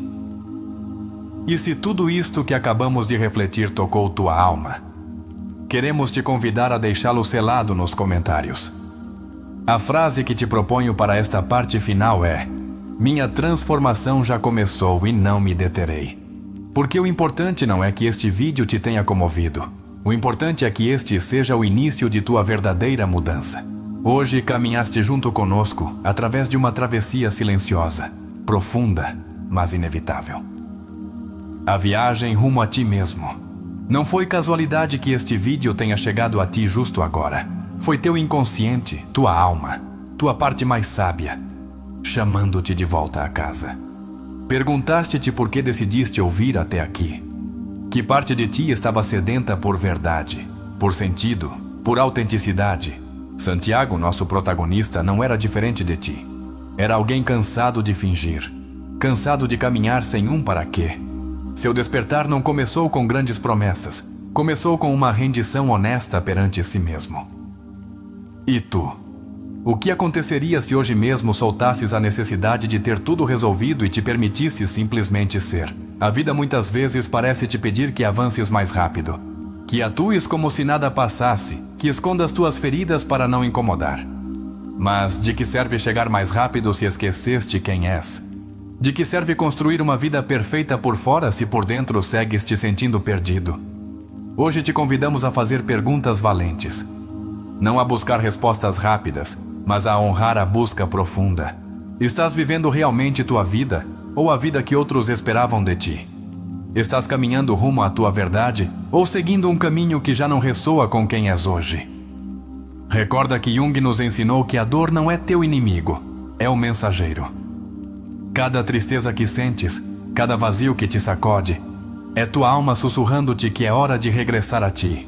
Speaker 1: E se tudo isto que acabamos de refletir tocou tua alma, queremos te convidar a deixá-lo selado nos comentários. A frase que te proponho para esta parte final é: minha transformação já começou e não me deterei. Porque o importante não é que este vídeo te tenha comovido. O importante é que este seja o início de tua verdadeira mudança. Hoje caminhaste junto conosco através de uma travessia silenciosa, profunda, mas inevitável. A viagem rumo a ti mesmo. Não foi casualidade que este vídeo tenha chegado a ti justo agora. Foi teu inconsciente, tua alma, tua parte mais sábia, chamando-te de volta a casa. Perguntaste-te por que decidiste ouvir até aqui. Que parte de ti estava sedenta por verdade, por sentido, por autenticidade? Santiago, nosso protagonista, não era diferente de ti. Era alguém cansado de fingir, cansado de caminhar sem um para quê. Seu despertar não começou com grandes promessas, começou com uma rendição honesta perante si mesmo. E tu? O que aconteceria se hoje mesmo soltasses a necessidade de ter tudo resolvido e te permitisses simplesmente ser? A vida muitas vezes parece te pedir que avances mais rápido, que atues como se nada passasse, que escondas tuas feridas para não incomodar. Mas de que serve chegar mais rápido se esqueceste quem és? De que serve construir uma vida perfeita por fora se por dentro segues te sentindo perdido? Hoje te convidamos a fazer perguntas valentes. Não a buscar respostas rápidas, mas a honrar a busca profunda. Estás vivendo realmente tua vida ou a vida que outros esperavam de ti? Estás caminhando rumo à tua verdade ou seguindo um caminho que já não ressoa com quem és hoje? Recorda que Jung nos ensinou que a dor não é teu inimigo, é o mensageiro. Cada tristeza que sentes, cada vazio que te sacode, é tua alma sussurrando-te que é hora de regressar a ti.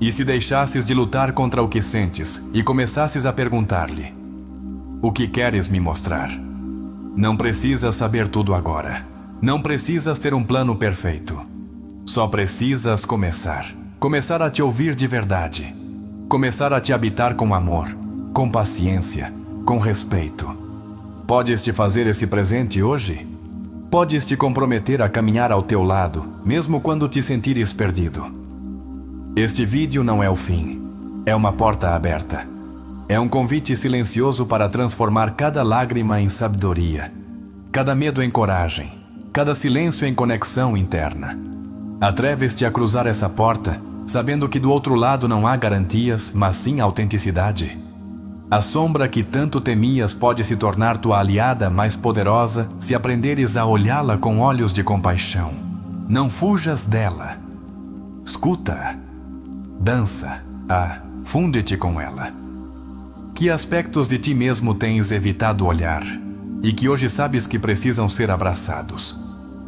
Speaker 1: E se deixasses de lutar contra o que sentes e começasses a perguntar-lhe: o que queres me mostrar? Não precisas saber tudo agora. Não precisas ter um plano perfeito. Só precisas começar. Começar a te ouvir de verdade. Começar a te habitar com amor, com paciência, com respeito. Podes te fazer esse presente hoje? Podes te comprometer a caminhar ao teu lado, mesmo quando te sentires perdido. Este vídeo não é o fim. É uma porta aberta. É um convite silencioso para transformar cada lágrima em sabedoria, cada medo em coragem, cada silêncio em conexão interna. Atreves-te a cruzar essa porta, sabendo que do outro lado não há garantias, mas sim autenticidade. A sombra que tanto temias pode se tornar tua aliada mais poderosa se aprenderes a olhá-la com olhos de compaixão. Não fujas dela. Escuta-a. Dança-a. Funde-te com ela. Que aspectos de ti mesmo tens evitado olhar e que hoje sabes que precisam ser abraçados?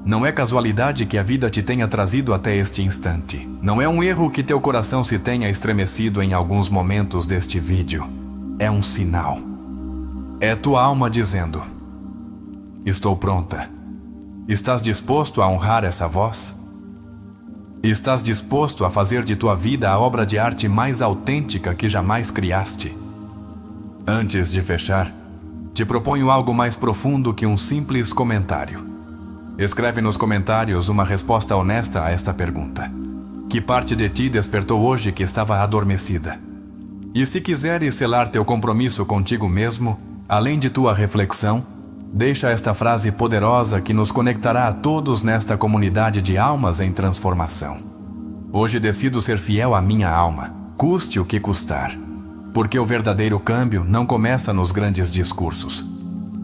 Speaker 1: Não é casualidade que a vida te tenha trazido até este instante. Não é um erro que teu coração se tenha estremecido em alguns momentos deste vídeo. É um sinal. É tua alma dizendo: estou pronta. Estás disposto a honrar essa voz? Estás disposto a fazer de tua vida a obra de arte mais autêntica que jamais criaste? Antes de fechar, te proponho algo mais profundo que um simples comentário. Escreve nos comentários uma resposta honesta a esta pergunta. Que parte de ti despertou hoje que estava adormecida? E se quiseres selar teu compromisso contigo mesmo, além de tua reflexão, deixa esta frase poderosa que nos conectará a todos nesta comunidade de almas em transformação. Hoje decido ser fiel à minha alma, custe o que custar. Porque o verdadeiro câmbio não começa nos grandes discursos.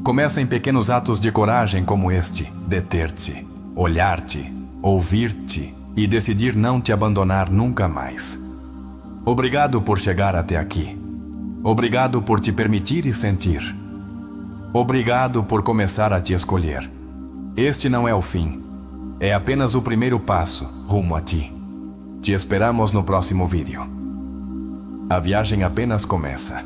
Speaker 1: Começa em pequenos atos de coragem como este: deter-te, olhar-te, ouvir-te e decidir não te abandonar nunca mais. Obrigado por chegar até aqui. Obrigado por te permitir e sentir. Obrigado por começar a te escolher. Este não é o fim. É apenas o primeiro passo rumo a ti. Te esperamos no próximo vídeo. A viagem apenas começa.